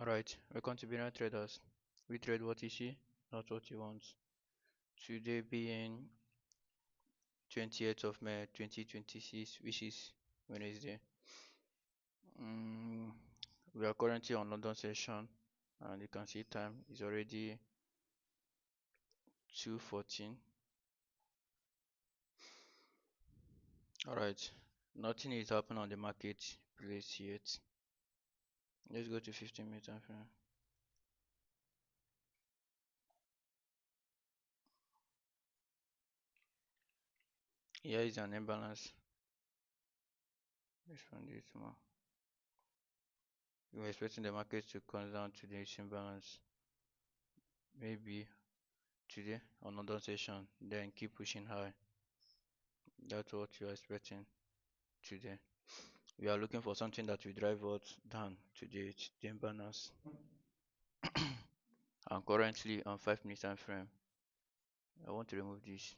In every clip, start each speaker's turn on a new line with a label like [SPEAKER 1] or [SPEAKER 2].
[SPEAKER 1] Alright, welcome to Binary Traders. We trade what you see, not what you want. Today being 28th of May 2026, which is Wednesday. Mm, we are currently on London session and you can see time is already 2:14. Alright, nothing is happening on the market place yet. Let's go to 15 minute time frame. Here is an imbalance. Let's find it more. We're expecting the market to come down to this imbalance. Maybe today on London session, then keep pushing high. That's what you are expecting today. We are looking for something that will drive us down today. It's the imbalance. I'm currently on 5 minute time frame. I want to remove this.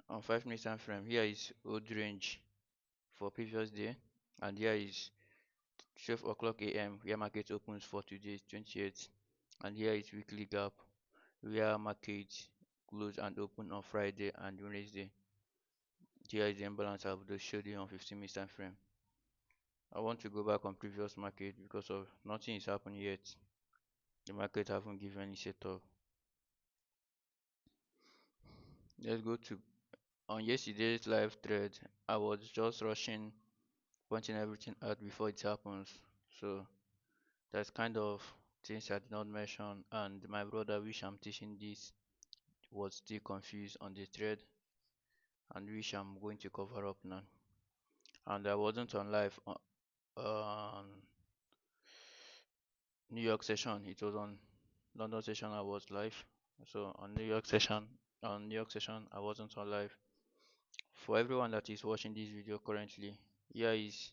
[SPEAKER 1] On 5 minute time frame, here is old range for previous day, and here is 12 o'clock a.m. where market opens for today, 28th, and here is weekly gap where market close and open on Friday and Wednesday. Here is the imbalance I've just showed you on 15 minute time frame. I want to go back on previous market because of nothing is happening yet. The market haven't given any setup. Let's go to on yesterday's live thread. I was just rushing, pointing everything out before it happens. So that's kind of things I did not mention. And my brother, which I'm teaching this, was still confused on the thread, and which I'm going to cover up now. And I wasn't on live on New York session. It was on London session. I was live. So on New York session, I wasn't on live. For everyone that is watching this video currently, here is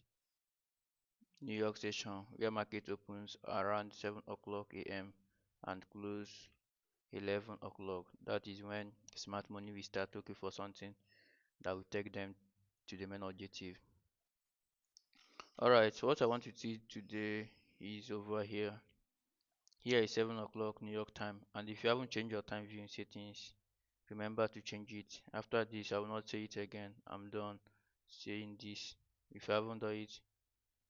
[SPEAKER 1] New York session where market opens around 7 o'clock a.m. and close 11 o'clock. That is when smart money will start looking for something that will take them to the main objective. Alright, so what I want to see today is over here. Here is 7 o'clock New York time, and if you haven't changed your time viewing settings, remember to change it. After this, I will not say it again. I'm done saying this. If you haven't done it,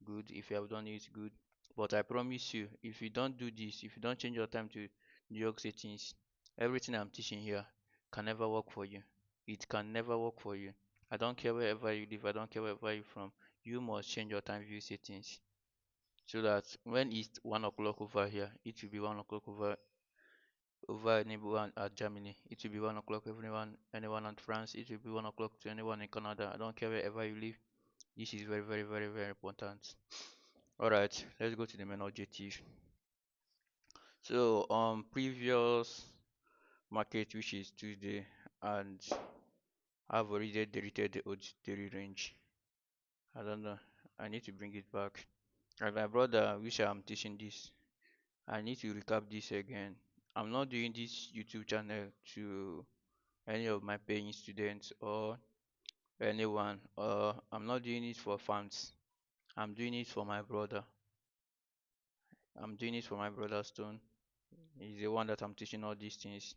[SPEAKER 1] good. If you have done it, good. But I promise you, if you don't do this, if you don't change your time to New York settings, everything I'm teaching here can never work for you. It can never work for you. I don't care wherever you live, I don't care wherever you're from. You must change your time view settings so that when it's 1 o'clock over here, it will be 1 o'clock over anyone at Germany. It will be 1 o'clock anyone at France. It will be 1 o'clock to anyone in Canada. I don't care wherever you live. This is very, very, very, very important. Alright, let's go to the main objective. So previous market, which is Tuesday, and I've already deleted the old daily range. I don't know. I need to bring it back. And my brother, which I'm teaching this, I need to recap this again. I'm not doing this YouTube channel to any of my paying students or anyone. I'm not doing it for fans. I'm doing it for my brother. I'm doing it for my brother Stone. He's the one that I'm teaching all these things.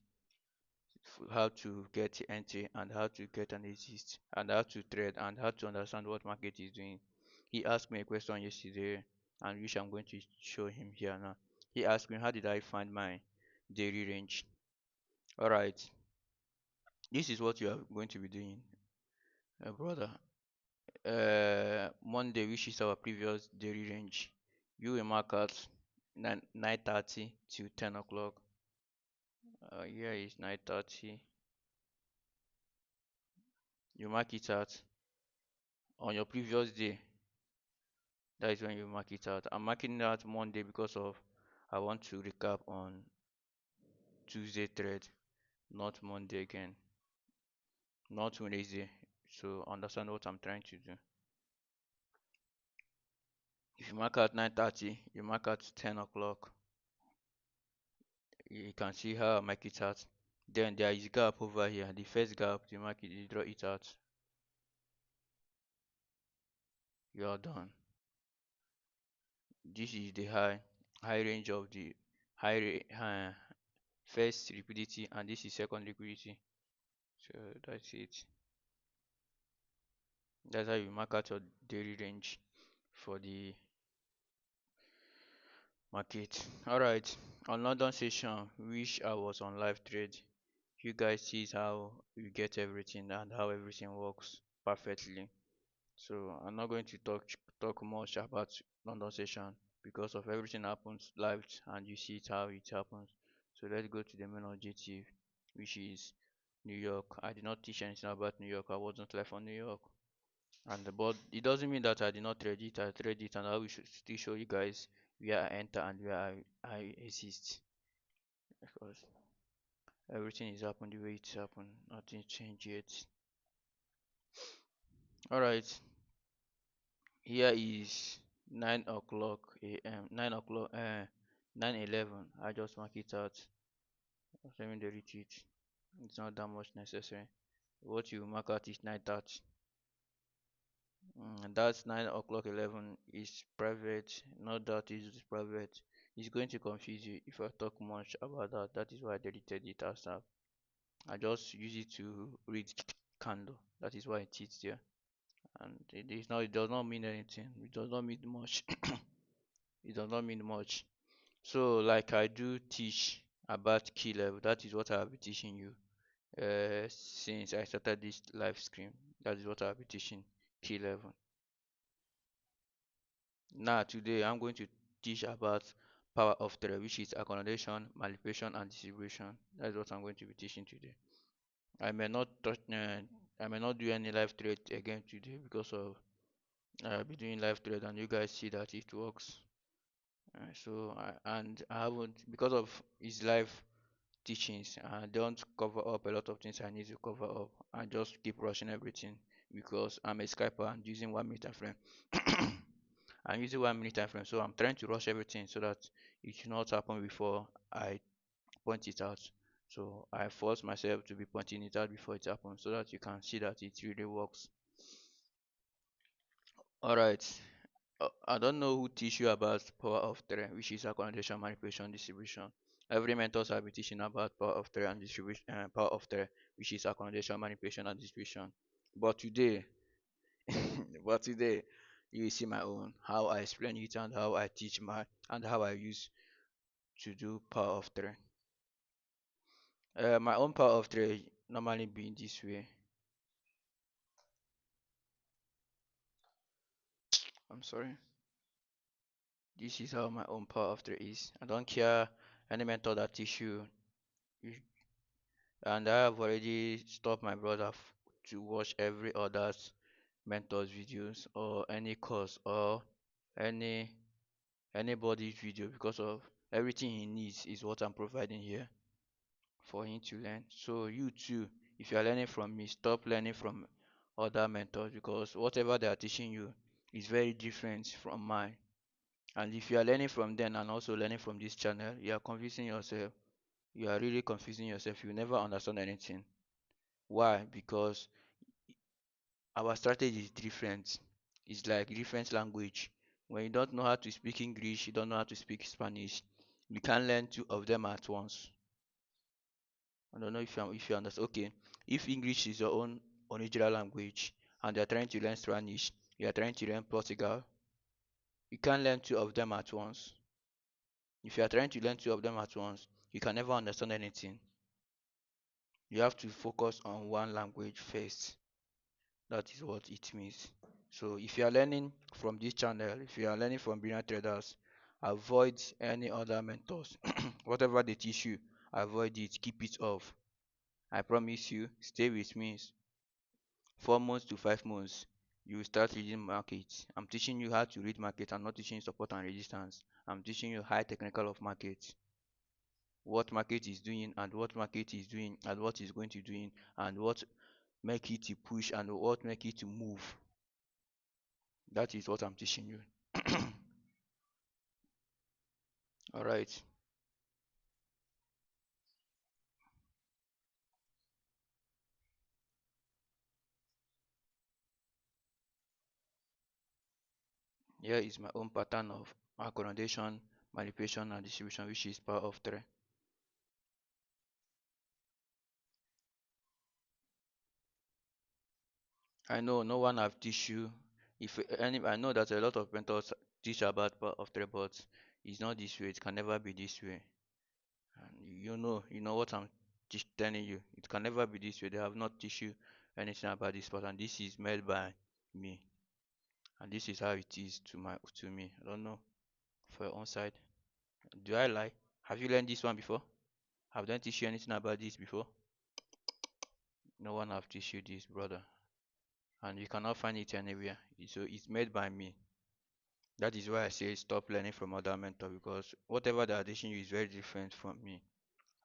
[SPEAKER 1] How to get entry and how to get an exit and how to trade and how to understand what market is doing. He asked me a question yesterday and which I'm going to show him here now. He asked me how did I find my daily range. Alright, this is what you are going to be doing, brother. Monday, which is our previous daily range, you will mark out 9:30 to 10 o'clock. Here is 9:30. You mark it out on your previous day. That is when you mark it out. I'm marking it out Monday because of I want to recap on Tuesday thread, not Monday again, not Wednesday. So understand what I'm trying to do. If you mark out 9:30, you mark out 10 o'clock. You can see how I mark it out. Then there is gap over here. The first gap, you mark it, you draw it out. You are done. This is the high range of the first liquidity, and this is second liquidity. So that's it. That's how you mark out your daily range for the market. Alright, on London session, which I was on live trade, you guys see how you get everything and how everything works perfectly. So I'm not going to talk much about London session because of everything happens live and you see it how it happens. So let's go to the main objective, which is New York. I did not teach anything about New York. I wasn't live on New York. And but it doesn't mean that I did not trade it. I trade it, and I will still show you guys where I enter and where I exist, because everything is happening the way it's happened. Nothing changed yet. All right, here is 9 o'clock a.m. 9 o'clock. 9:11. I just mark it out. Let me delete it. It's not that much necessary. What you mark out is 9:30. That's 9 o'clock 11 is private. Not that is private. It's going to confuse you if I talk much about that. That is why I deleted it as I just use it to read candle. That is why it is there. And it is not. It does not mean anything. It does not mean much. It does not mean much. So like I do teach about key level. That is what I will be teaching you. Since I started this live stream. That is what I will be teaching. Key level. Now, today I'm going to teach about power of three, which is accommodation, manipulation, and distribution. That's what I'm going to be teaching today. I may not touch, I may not do any live trade again today because of I'll be doing live trade, and you guys see that it works. And I haven't because of his live teachings. I don't cover up a lot of things I need to cover up. I just keep rushing everything because I'm a skyper and using 1 minute time frame. I'm using 1 minute time frame, so I'm trying to rush everything so that it should not happen before I point it out. So I force myself to be pointing it out before it happens so that you can see that it really works. Alright. I don't know who teach you about power of three, which is accommodation, manipulation, distribution. Every mentors have been teaching about power of three and distribution, power of three, which is accommodation, manipulation, and distribution. But today, but today, you will see my own, how I explain it and how I teach my and how I use to do power of three. My own power of three normally being this way. I'm sorry. This is how my own power of three is. I don't care any mentor that teach you and I have already stopped my brother to watch every other's mentor's videos or any course or any anybody's video because of everything he needs is what I'm providing here for him to learn. So you too, if you are learning from me, stop learning from other mentors because whatever they are teaching you is very different from mine. And if you are learning from them and also learning from this channel, you are confusing yourself. You are really confusing yourself. You never understand anything. Why? Because our strategy is different. It's like different language. When you don't know how to speak English, you don't know how to speak Spanish. You can't learn two of them at once. I don't know if you understand. Okay, if English is your own original language and you're trying to learn Spanish, you're trying to learn Portugal, you can't learn two of them at once. If you are trying to learn two of them at once, you can never understand anything. You have to focus on one language first. That is what it means. So if you are learning from this channel, if you are learning from brilliant traders, avoid any other mentors. Whatever they teach you, avoid it, keep it off. I promise you, stay with me 4 months to 5 months. You will start reading markets. I'm teaching you how to read market. I'm not teaching you support and resistance. I'm teaching you high technical of markets. What market is doing and what market is doing and what is going to doing and what make it to push and what make it to move. That is what I'm teaching you. All right. Here is my own pattern of accommodation, manipulation, and distribution, which is power of three. I know no one have teach you. If any, I know that a lot of mentors teach about power of three, but it's not this way. It can never be this way. And you know what I'm telling you. It can never be this way. They have not teach you anything about this pattern. This is made by me, and this is how it is to me. I don't know for your own side. Do I lie? Have you learned this one before? Have they teach you anything about this before? No one have teach you this, brother, and you cannot find it anywhere. So it's made by me. That is why I say stop learning from other mentors because whatever they are teaching you is very different from me.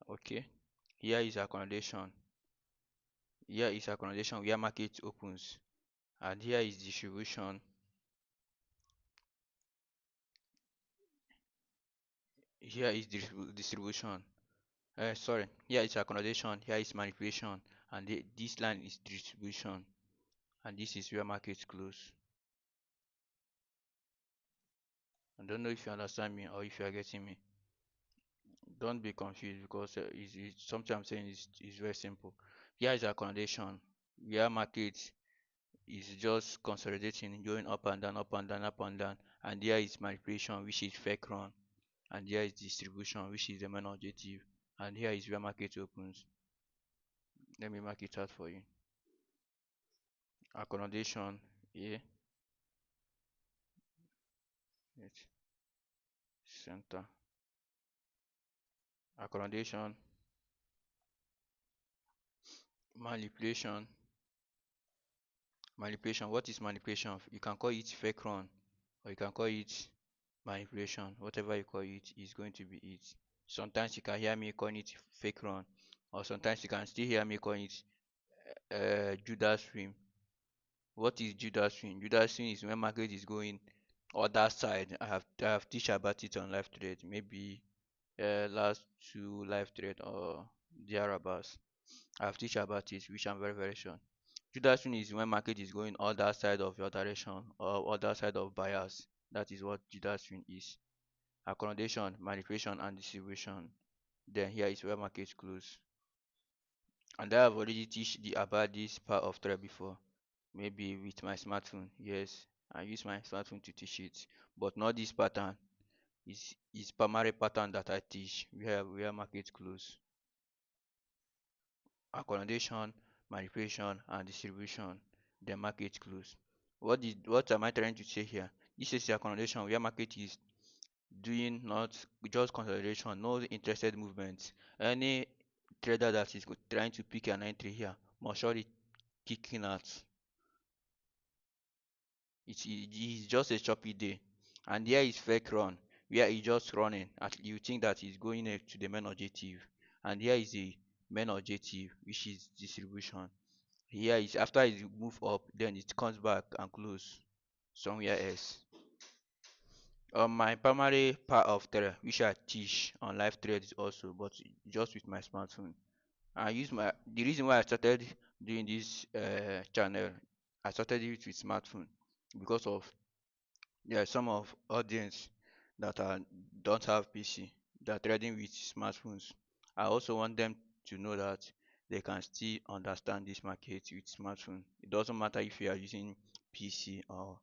[SPEAKER 1] Okay, here is accommodation. Here is accommodation where market opens, and here is distribution. Here is distribution. Sorry, here is accommodation. Here is manipulation, and this line is distribution, and this is where markets close. I don't know if you understand me or if you are getting me. Don't be confused because something I'm saying is very simple. Here is accommodation. Where market is just consolidating, going up and down, up and down, up and down. And there is manipulation, which is fake run. And there is distribution, which is the main objective. And here is where market opens. Let me mark it out for you. Accommodation, yeah, it's center. Accommodation, manipulation. Manipulation. What is manipulation? You can call it fake run, or you can call it manipulation. Whatever you call it is going to be it. Sometimes you can hear me calling it fake run, or sometimes you can still hear me calling it Judas swim. What is Judas swing? Judas swing is when market is going other side. I have teach about it on live trade, maybe last two live trade or thereabouts. I have teach about it, which I'm very sure. Judas swing is when market is going other side of your direction or other side of bias. That is what Judas swing is. Accommodation, manipulation, and distribution. Then here is where markets close. And I have already teach about this part of trade before. Maybe with my smartphone. Yes, I use my smartphone to teach it, but not this pattern. It's primary pattern that I teach where market close. Accommodation, manipulation, and distribution. The market close. What am I trying to say here? This is the accommodation where market is doing not just consolidation, no interested movements. Any trader that is trying to pick an entry here must surely kicking out. It's just a choppy day. And there is fake run, where he's just running. You think that he's going to the main objective. And here is the main objective, which is distribution. Here is after it move up, then it comes back and close somewhere else. On my primary part of trade, which I teach on live trades also, but just with my smartphone. I use my the reason why I started doing this channel, I started it with smartphone because of there are some of audience that don't have PC that are trading with smartphones. I also want them to know that they can still understand this market with smartphone. It doesn't matter if you are using PC or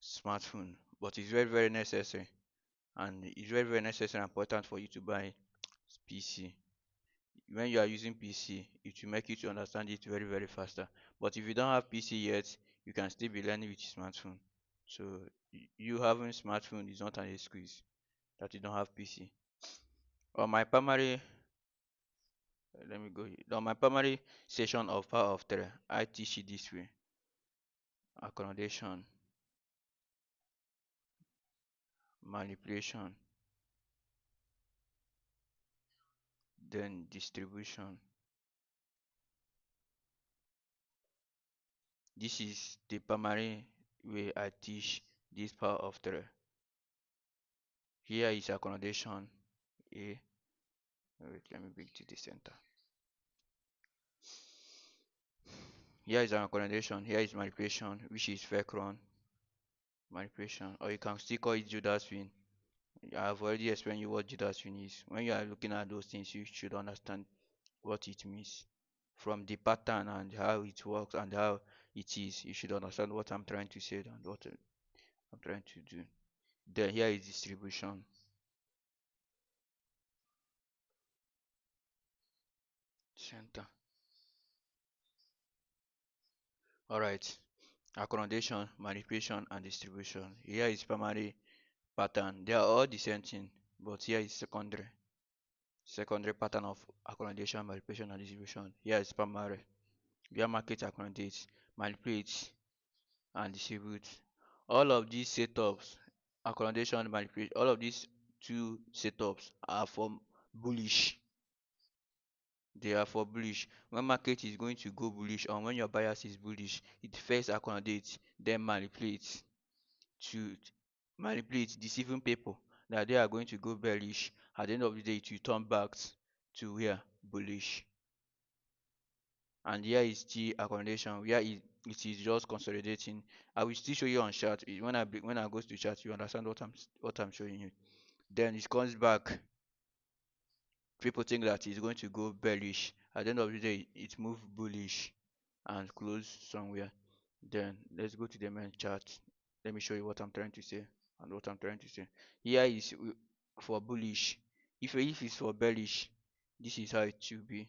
[SPEAKER 1] smartphone, but it's very necessary, and it's very necessary and important for you to buy PC. When you are using PC, it will make you to understand it very faster. But if you don't have PC yet, you can still be learning with smartphone. So you having smartphone is not an excuse that you don't have PC. On my primary, let me go here. On my primary session of power of three, I teach it this way: accommodation, manipulation, then distribution. This is the primary way I teach this power of three. Here is accommodation. A. Wait, let me bring it to the center. Here is an accommodation. Here is manipulation, which is fake run. manipulation, or you can still call it Judas win. I've already explained you what Judas win is. When you are looking at those things, you should understand what it means from the pattern and how it works and how it is. You should understand what I'm trying to say and what I'm trying to do. Then here is distribution center. All right. Accommodation, manipulation, and distribution. Here is primary pattern. They are all the same thing, but here is secondary. Secondary pattern of accommodation, manipulation, and distribution. Here is primary. Where market accommodates, manipulates, and distributes. All of these setups, accommodation, manipulation, all of these two setups are for bullish. They are for bullish. When market is going to go bullish, or when your bias is bullish, it first accommodates, then manipulates to manipulate deceiving people that they are going to go bearish. At the end of the day, it will turn back to where bullish. And here is the accommodation where it is just consolidating. I will still show you on chart. When I go to chart, you understand what I'm showing you. Then it comes back. People think that it's going to go bearish. At the end of the day, it moved bullish and close somewhere. Then let's go to the main chart. Let me show you what I'm trying to say and what I'm trying to say. Here is for bullish. If it's for bearish, this is how it should be.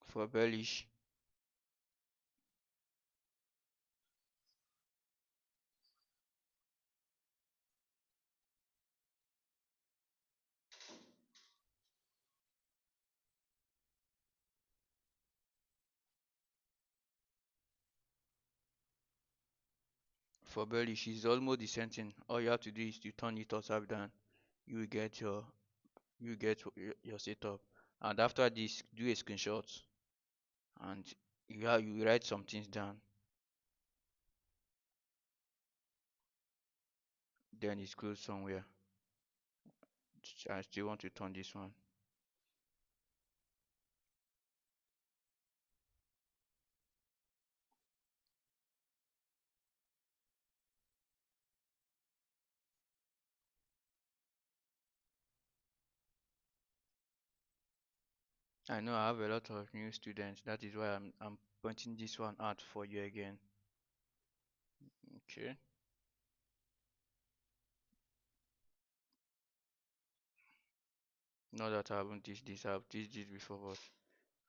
[SPEAKER 1] For bearish, for bearish is almost the same thing. All you have to do is to turn it upside down. You will get your setup. And after this, do a screenshot and you write some things down. Then it's closed somewhere. I still want to turn this one. I know I have a lot of new students. That is why I'm pointing this one out for you again. Okay. Not that I haven't teach this, I've teach this before, but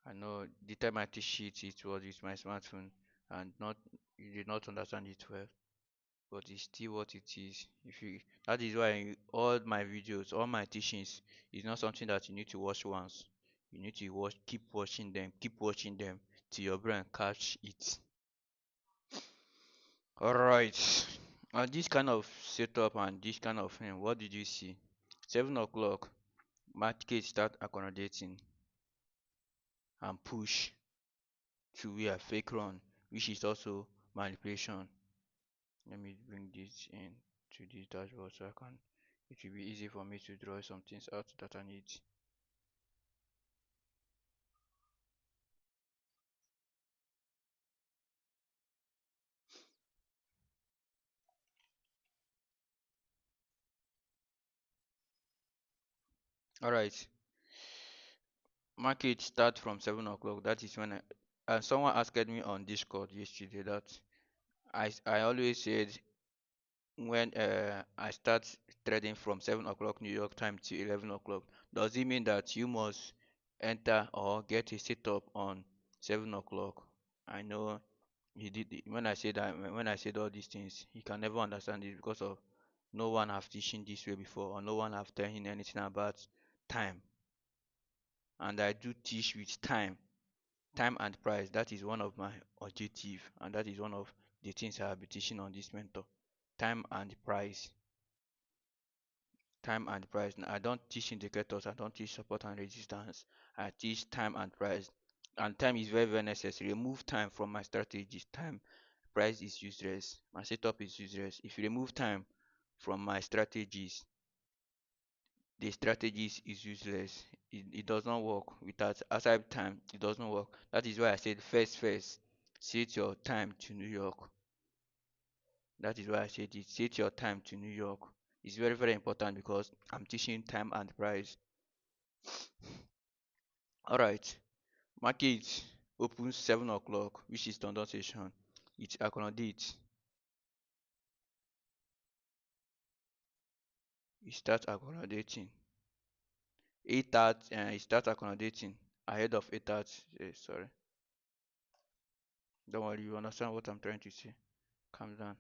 [SPEAKER 1] I know the time I teach it was with my smartphone and not you did not understand it well. But it's still what it is. If you That is why all my videos, all my teachings is not something that you need to watch once. You need to keep watching them till your brain catch it. Alright. This kind of setup and this kind of thing, what did you see? 7 o'clock, market start accommodating and push to where fake run, which is also manipulation. Let me bring this in to this dashboard so I can it will be easy for me to draw some things out that I need. Alright, market start from 7 o'clock. That is when someone asked me on Discord yesterday that I always said when I start trading from 7 o'clock New York time to 11 o'clock, does it mean that you must enter or get a setup on 7 o'clock? I know when I said that when I said all these things, he can never understand it because of no one have teaching this way before or no one have tell him anything about time. And I do teach with time and price. That is one of my objective and that is one of the things I have been teaching on this mentor. Time and price. Time and price. Now, I don't teach indicators, I don't teach support and resistance. I teach time and price. And time is very, very necessary. Remove time from my strategies. Time price is useless. My setup is useless. If you remove time from my strategies, the strategies is useless. It does not work without outside time. It does not work. That is why I said first, set your time to New York. That is why I said it. Set your time to New York. It's very, very important because I'm teaching time and price. Alright. Market opens 7 o'clock, which is London session. It accommodates. It starts accommodating. 8:30, it starts accommodating ahead of 8:30. Sorry. Don't worry, you understand what I'm trying to say. Calm down.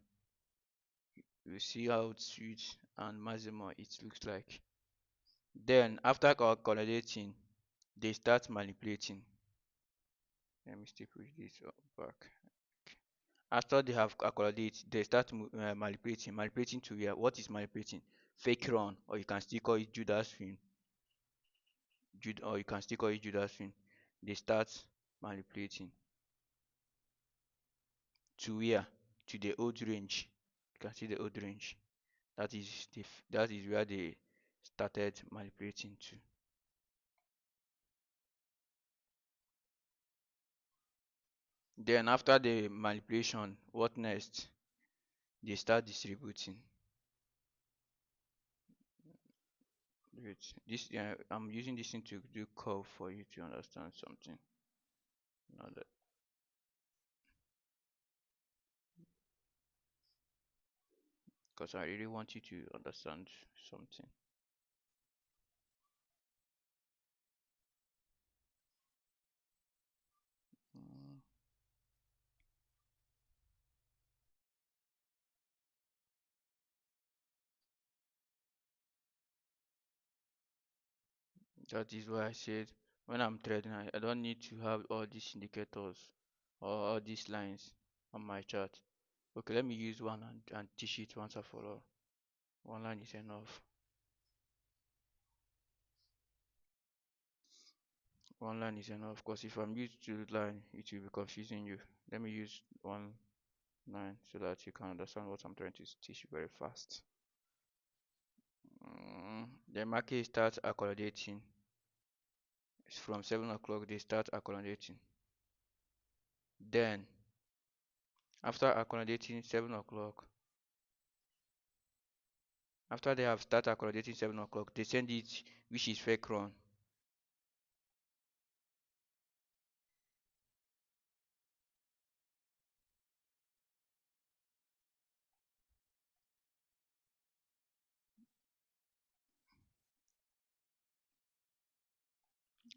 [SPEAKER 1] You see how it switch and maximum it looks like. Then after consolidating, they start manipulating. Let me still push this back. After they have accommodated, they start manipulating. Manipulating to where? What is manipulating? Fake run, or you can still call it Judas fin. Or you can still call it Judas fin. They start manipulating to where? To the old range. You can see the old range. That is where they started manipulating to. Then after the manipulation, what next? They start distributing. Wait, this I'm using this thing to do curve for you to understand something. Not that because I really want you to understand something. Mm, that is why I said when I'm trading, I don't need to have all these indicators or all these lines on my chart. Okay, let me use one and teach it once and for all. One line is enough. One line is enough because if I'm used to line, it will be confusing you. Let me use one line so that you can understand what I'm trying to teach you very fast. The market starts accommodating. It's from 7 o'clock they start accommodating. Then after accommodating 7 o'clock, after they have started accommodating 7 o'clock, they send it which is fake run.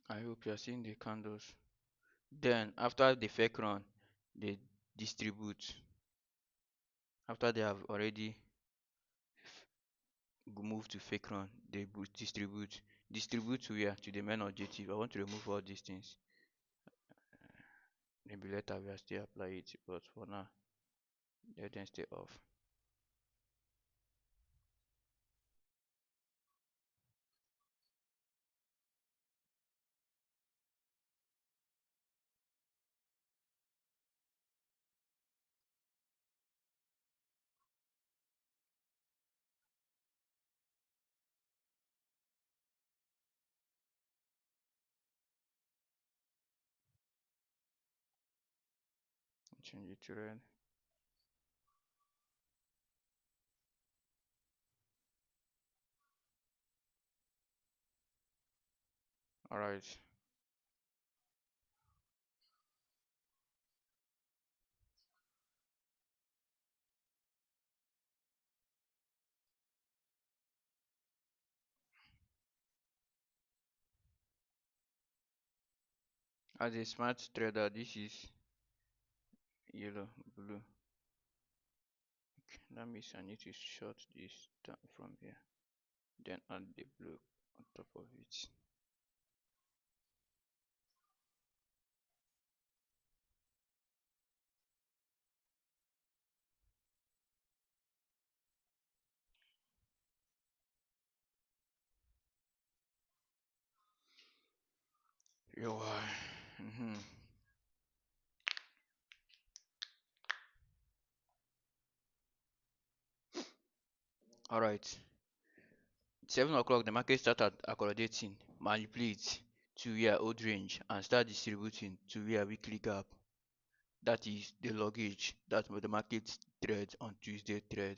[SPEAKER 1] I hope you are seeing the candles. Then after the fake run, they distribute. After they have already move to fake run, they distribute. Distribute to where? To the main objective. I want to remove all these things. Maybe later we'll still apply it, but for now, let them stay off. Change it to red. Alright. As a smart trader, this is yellow, blue. Okay, that means I need to short this down from here. Then add the blue on top of it. Yo, Alright. 7 o'clock, the market started accommodating, manipulate to your old range and start distributing to your weekly gap. That is the luggage that the market trade on Tuesday trade,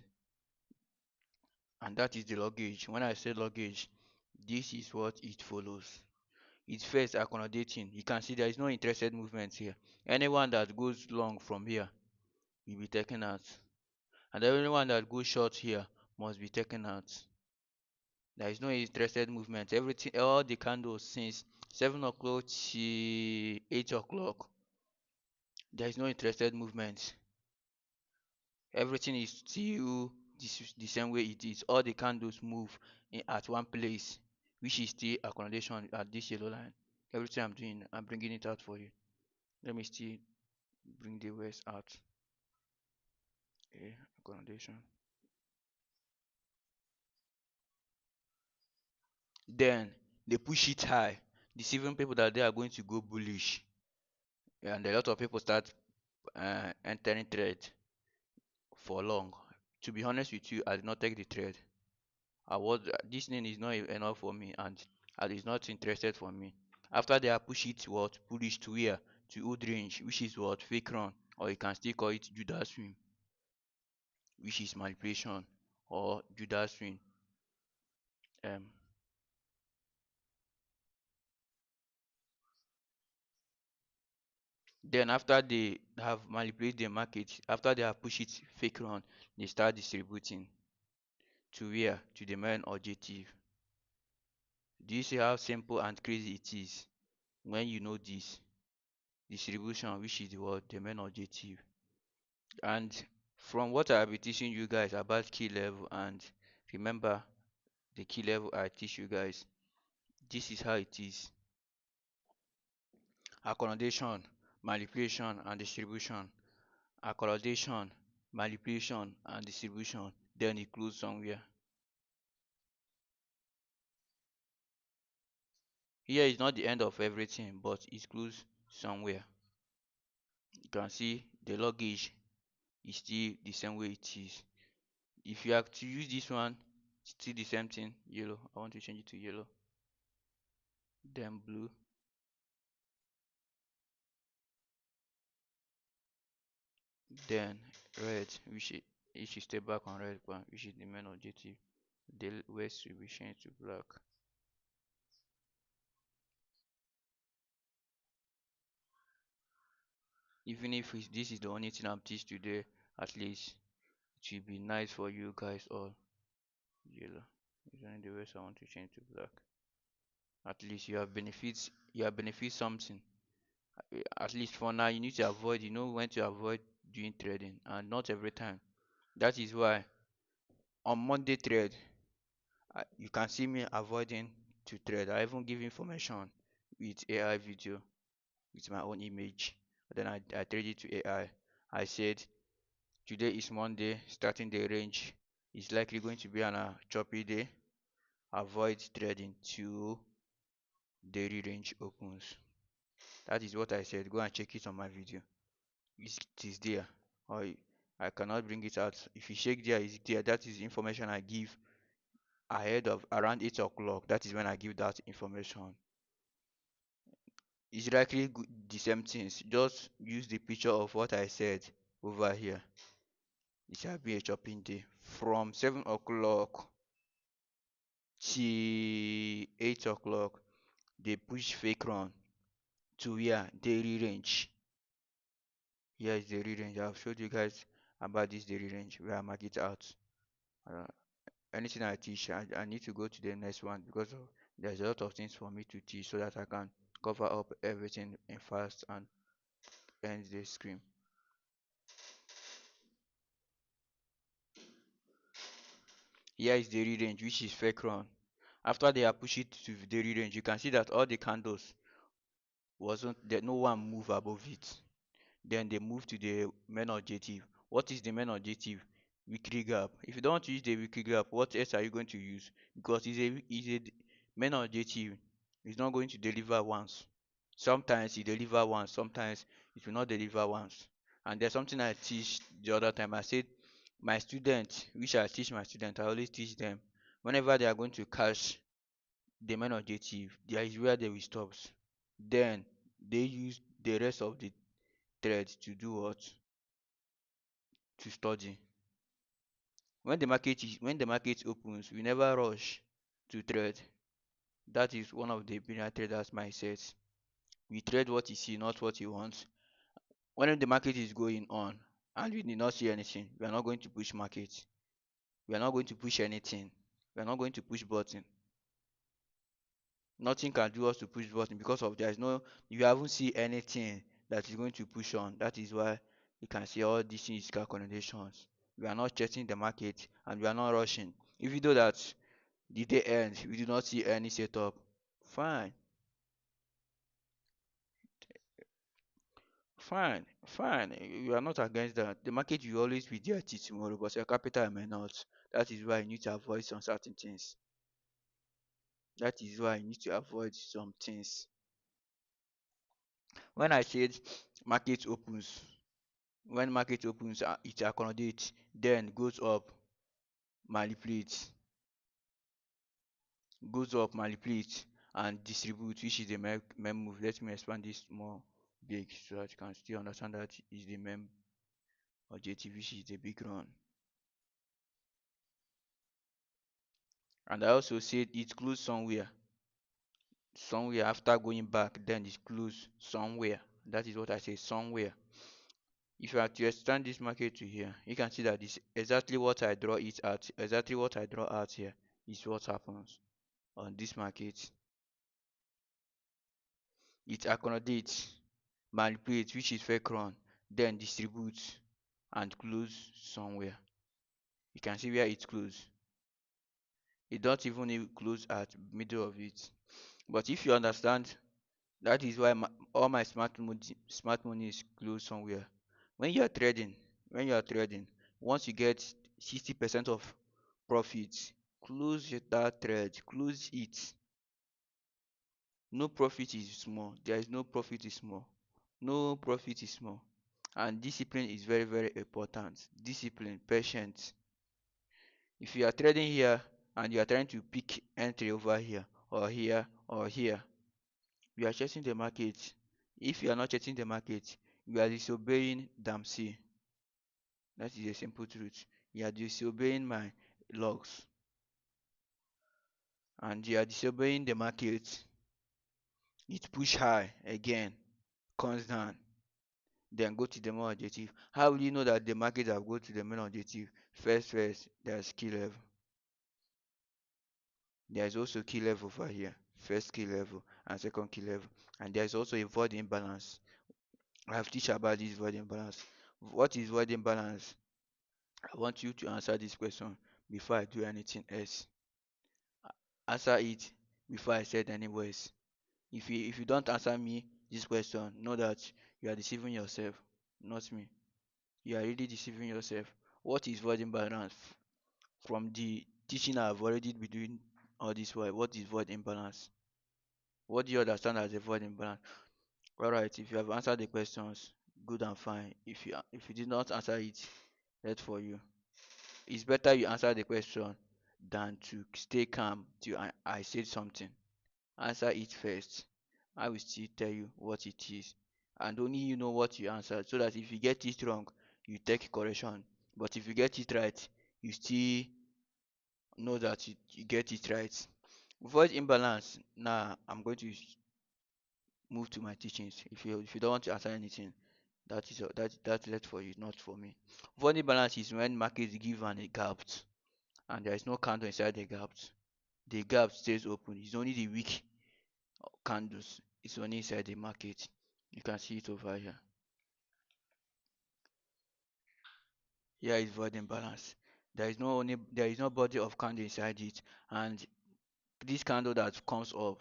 [SPEAKER 1] and that is the luggage. When I say luggage, this is what it follows. It's first accommodating. You can see there is no interested movement here. Anyone that goes long from here will be taken out, and anyone that goes short here must be taken out. There is no interested movement. Everything, all the candles since 7 o'clock to 8 o'clock, there is no interested movement. Everything is still the same way it is. All the candles move at one place, which is still accommodation at this yellow line. Everything I'm doing, I'm bringing it out for you. Let me still bring the west out. Okay, accommodation. Then they push it high, deceiving people that they are going to go bullish, and a lot of people start entering trade for long. To be honest with you, I did not take the trade. I was this name is not enough for me, and is not interested for me. After they are push it what bullish to where to old range, which is what fake run, or you can still call it Judas swing, which is manipulation or Judas swing. Um, then after they have manipulated the market, after they have pushed it fake run, they start distributing to where to the main objective. Do you see how simple and crazy it is when you know this distribution, which is the what the main objective? And from what I'll be teaching you guys about key level, and remember the key level I teach you guys, this is how it is: accommodation, manipulation, and distribution. Accommodation, manipulation, and distribution. Then it close somewhere. Here is not the end of everything, but it close somewhere. You can see the luggage is still the same way it is. If you have to use this one, still the same thing, yellow. I want to change it to yellow, then blue, then red, which is step back on red one, which is the main objective. The west will be changed to black. Even if this is the only thing I'm teaching today, at least it will be nice for you guys all. Yellow. It's only the west I want to change to black. At least you have benefit something. At least for now you need to avoid, you know when to avoid doing trading, and not every time. That is why on Monday trade, you can see me avoiding to trade. I even give information with AI video with my own image. Then I trade it to AI. I said today is Monday, starting the range is likely going to be on a choppy day. Avoid trading till daily range opens. That is what I said. Go and check it on my video. It is there. Or I cannot bring it out. If you check there, it's there. That is information I give ahead of around 8 o'clock. That is when I give that information. It's likely the same things. Just use the picture of what I said over here. It shall be a chopping day from 7 o'clock till 8 o'clock. They push fake run to where daily range. Here is the range. I've showed you guys about this daily range where I mark it out. Uh, Anything I teach, I need to go to the next one because there's a lot of things for me to teach so that I can cover up everything in fast and end the screen. Here is the range, which is fake run. After they are pushed it to the range, you can see that all the candles wasn't there, no one move above it. Then they move to the main objective. What is the main objective? Weekly gap. If you don't use the weekly gap, what else are you going to use? Because it's a main objective. It's not going to deliver once. Sometimes it deliver once, sometimes it will not deliver once. And there's something I teach the other time. I said my students, which I teach my students, I always teach them whenever they are going to catch the main objective, there is where they will stop. Then they use the rest of the trade to do what? To study. When the market opens, we never rush to trade. That is one of the beginner traders mindset. We trade what you see, not what you want. When the market is going on and we did not see anything, we are not going to push market. We are not going to push anything. We are not going to push button. Nothing can do us to push button because of there is no, you haven't seen anything that is going to push on. That is why you can see all these things calculations. We are not chasing the market and we are not rushing. If you do that, the day ends, we do not see any setup. Fine, fine. You are not against that. The market will always be there till tomorrow, but your capital may not. That is why you need to avoid some certain things. That is why you need to avoid some things. When I said market opens, when market opens, it accommodates, then goes up, manipulates, and distributes, which is the main move. Let me expand this more big so that you can still understand that is the main objective, which is the big run. And I also said it closed somewhere after going back, then it closed somewhere. That is what I say, somewhere. If you are to extend this market to here, you can see that this exactly what I draw it at, exactly what I draw out here is what happens on this market. It accommodates, manipulates, which is fake run, then distributes and close somewhere. You can see where it closed. It don't even close at middle of it. But if you understand, that is why all my smart money is closed somewhere. When you are trading, when you are trading, once you get 60% of profits, close that trade, close it. No profit is small. There is no profit is small. No profit is small. And discipline is very, very important. Discipline, patience. If you are trading here and you are trying to pick entry over here or here or here, you are chasing the market. If you are not chasing the market, you are disobeying Dempsey. That is a simple truth. You are disobeying my logs and you are disobeying the market. It push high again, comes down, then go to the main objective. How will you know that the market have go to the main objective? First, there's key level. There is also key level over here. First key level and second key level. And there is also a void imbalance. I have teach about this void imbalance. What is void imbalance? I want you to answer this question before I do anything else. Answer it before I said any words. If you don't answer me this question, know that you are deceiving yourself, not me. You are really deceiving yourself. What is void imbalance? From the teaching I've already been doing all this while, what is void imbalance? What do you understand as a void imbalance? Alright, if you have answered the questions, good and fine. If you did not answer it, that's for you. It's better you answer the question than to stay calm till I said something. Answer it first. I will still tell you what it is. And only you know what you answered, so that if you get it wrong, you take correction. But if you get it right, you still know that you get it right. Void imbalance. Now I'm going to move to my teachings. If you don't want to answer anything, that is that's left for you, not for me. Void imbalance is when markets give a gap and there is no candle inside the gap. The gap stays open. It's only the weak candles. It's only inside the market. You can see it over here. Here is void imbalance. There is no body of candle inside it, and this candle that comes up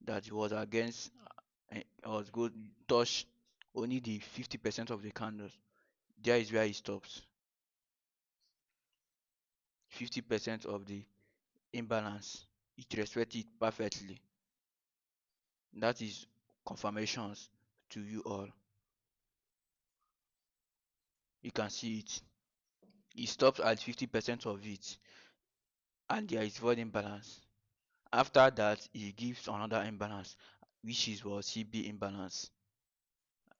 [SPEAKER 1] that was against was good touch only the 50% of the candles. There is where it stops. 50% of the imbalance. It respects it perfectly. That is confirmations to you all. You can see it. It stops at 50% of it, and there is void imbalance. After that, it gives another imbalance, which is what CB imbalance.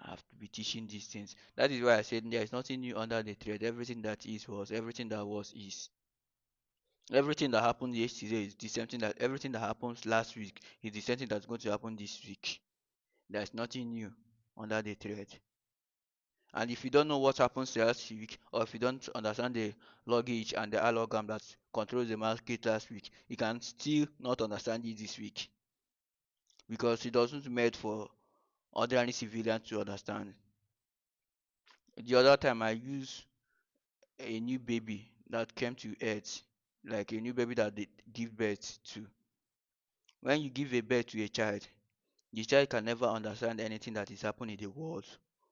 [SPEAKER 1] I have to be teaching these things. That is why I said there is nothing new under the thread. Everything that is was, everything that was is. Everything that happened yesterday is the same thing that everything that happens last week is the same thing that's going to happen this week. There's nothing new under the thread. And if you don't know what happens last week, or if you don't understand the luggage and the algorithm that controls the market last week, you can still not understand it this week because it wasn't made for ordinary civilians to understand. The other time I used a new baby that came to earth, like a new baby that they give birth to. When you give a birth to a child, the child can never understand anything that is happening in the world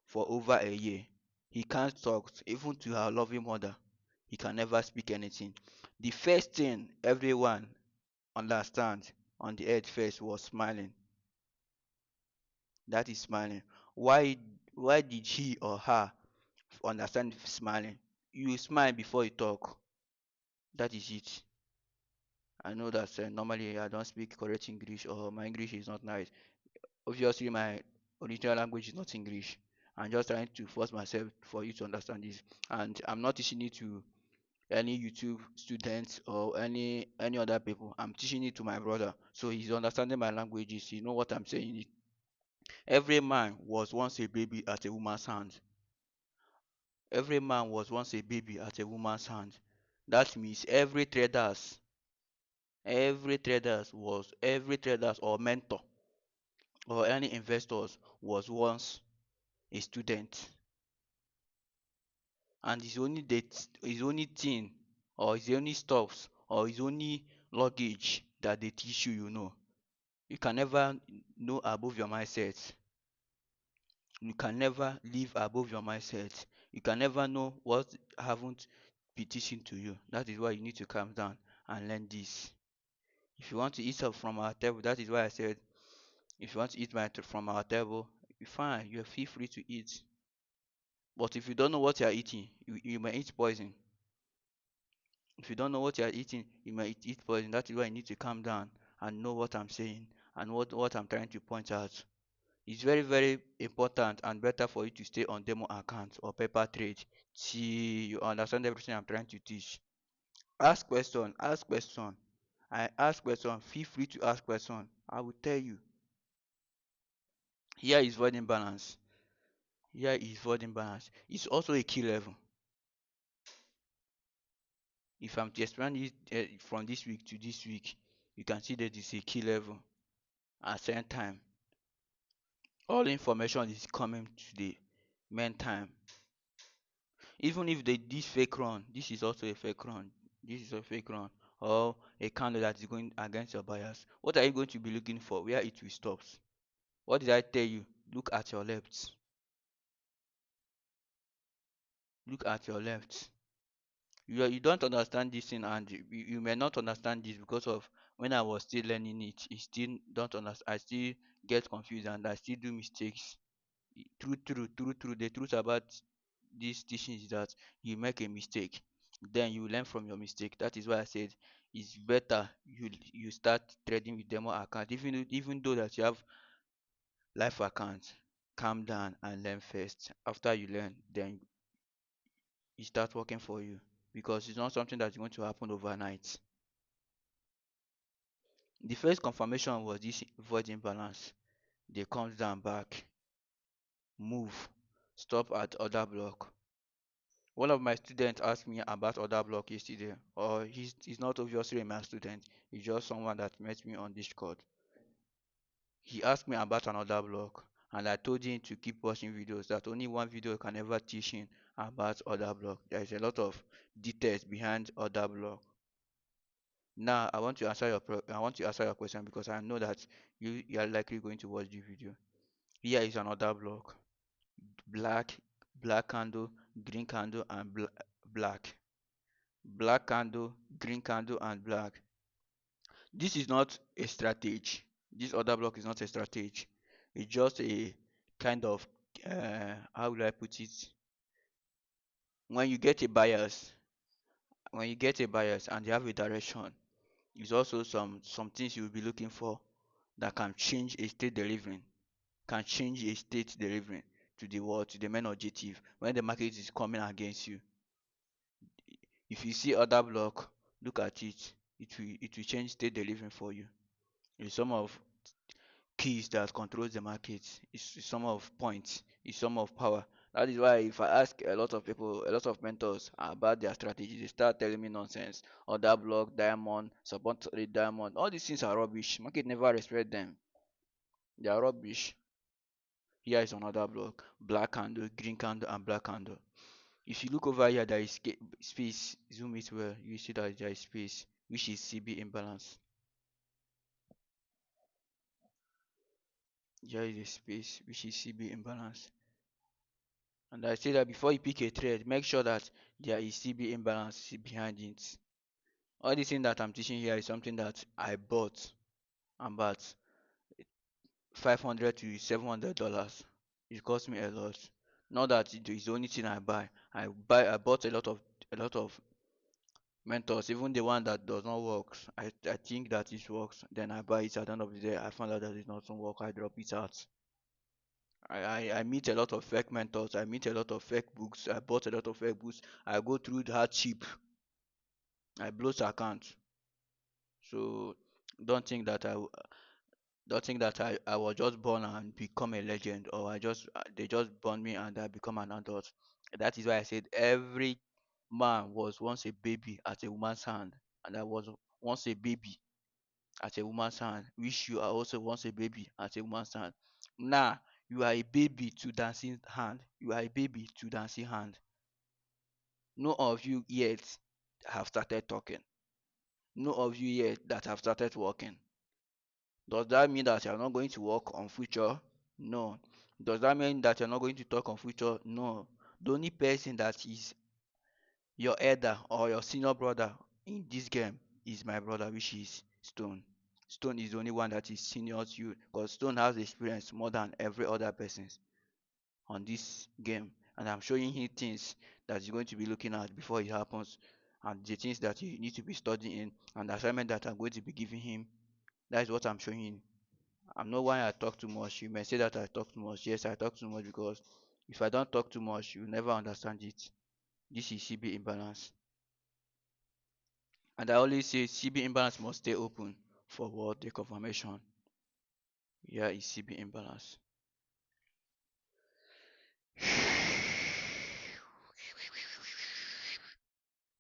[SPEAKER 1] for over a year. He can't talk, even to her loving mother. He can never speak anything. The first thing everyone understands on the earth first was smiling. That is smiling. Why why did he or her understand smiling? You smile before you talk. That is it. I know that normally I don't speak correct English or my English is not nice. Obviously, my original language is not English. I'm just trying to force myself for you to understand this. And I'm not teaching it to any YouTube students or any other people. I'm teaching it to my brother. So he's understanding my languages. You know what I'm saying? Every man was once a baby at a woman's hand. Every man was once a baby at a woman's hand. That means every traders or mentor or any investors was once a student. And his only thing or his only stuffs or his only luggage that they teach you, you know. You can never know above your mindset. You can never live above your mindset. You can never know what haven't be teaching to you. That is why you need to calm down and learn this. If you want to eat up from our table, that is why I said if you want to eat from our table, fine, you feel free to eat. But if you don't know what you are eating, you may eat poison. If you don't know what you are eating, you might eat poison. That is why you need to calm down and know what I'm saying and what I'm trying to point out. It's very, very important and better for you to stay on demo account or paper trade till you understand everything I'm trying to teach. Ask question, ask question. I ask question, feel free to ask question. I will tell you. Here is void imbalance. Here is void imbalance. It's also a key level. If I'm to expand it from this week to this week, you can see that it's a key level at same time. All information is coming to the main time. Even if they this fake run, this is also a fake run. This is a fake run or a candle that is going against your bias. What are you going to be looking for? Where it will stop? What did I tell you? Look at your left. Look at your left. You don't understand this thing and you may not understand this because of when I was still learning it. I still don't understand. I still get confused and I still do mistakes. True. The truth about this teaching is that you make a mistake, then you learn from your mistake. That is why I said it's better you start trading with demo account, even though that you have live account. Calm down and learn first. After you learn, then it start working for you because it's not something that's going to happen overnight. The first confirmation was this void imbalance. They comes down back, move, stop at other block. One of my students asked me about other block yesterday, or he's not obviously my student, he's just someone that met me on Discord. He asked me about another block, and I told him to keep watching videos, that only one video can ever teach him about other block. There is a lot of details behind other block. Now I want to answer your question because I know that you are likely going to watch the video. Here is another block. Black, black candle, green candle, and black. Black candle, green candle, and black. This is not a strategy. This other block is not a strategy. It's just a kind of how will I put it? When you get a bias, when you get a bias and you have a direction, it's also some things you'll be looking for that can change a state delivering, can change a state delivering to the what, to the main objective. When the market is coming against you, if you see other block, look at it. It will change state delivering for you. It's some of keys that controls the market. It's some of points. It's some of power. That is why if I ask a lot of people, a lot of mentors about their strategy, they start telling me nonsense. Other block, diamond, support the diamond. All these things are rubbish. Market never respect them. They are rubbish. Here is another block. Black candle, green candle, and black candle. If you look over here, there is space. Zoom it well. You see that there is space, which is CB imbalance. Here is a space, which is CB imbalance. And I say that before you pick a trade, make sure that there is CB imbalance behind it. All this thing that I'm teaching here is something that I bought about $500 to $700. It cost me a lot. Not that it is the only thing I buy. I bought a lot of mentors, even the one that does not work. I think that it works, then I buy it. At the end of the day, I found out that it doesn't work. I drop it out. I meet a lot of fake mentors. I meet a lot of fake books. I bought a lot of fake books. I go through the hardship. I bloat account. So don't think that I was just born and become a legend, or they just born me and I become an adult. That is why I said every man was once a baby at a woman's hand, and I was once a baby at a woman's hand. Wish you are also once a baby at a woman's hand. Now you are a baby to dancing hand. You are a baby to dancing hand. No of you yet have started talking. No of you yet that have started working. Does that mean that you're not going to work on future? No. Does that mean that you're not going to talk on future? No. The only person that is your elder or your senior brother in this game is my brother, which is Stone. Stone is the only one that is senior to you, because Stone has experience more than every other person on this game. And I'm showing him things that he's going to be looking at before it happens, and the things that he needs to be studying, and the assignment that I'm going to be giving him. That is what I'm showing him. I'm not why I talk too much. You may say that I talk too much. Yes, I talk too much because if I don't talk too much, you never understand it. This is CB imbalance. And I always say CB imbalance must stay open for what? The confirmation. Here is CB imbalance.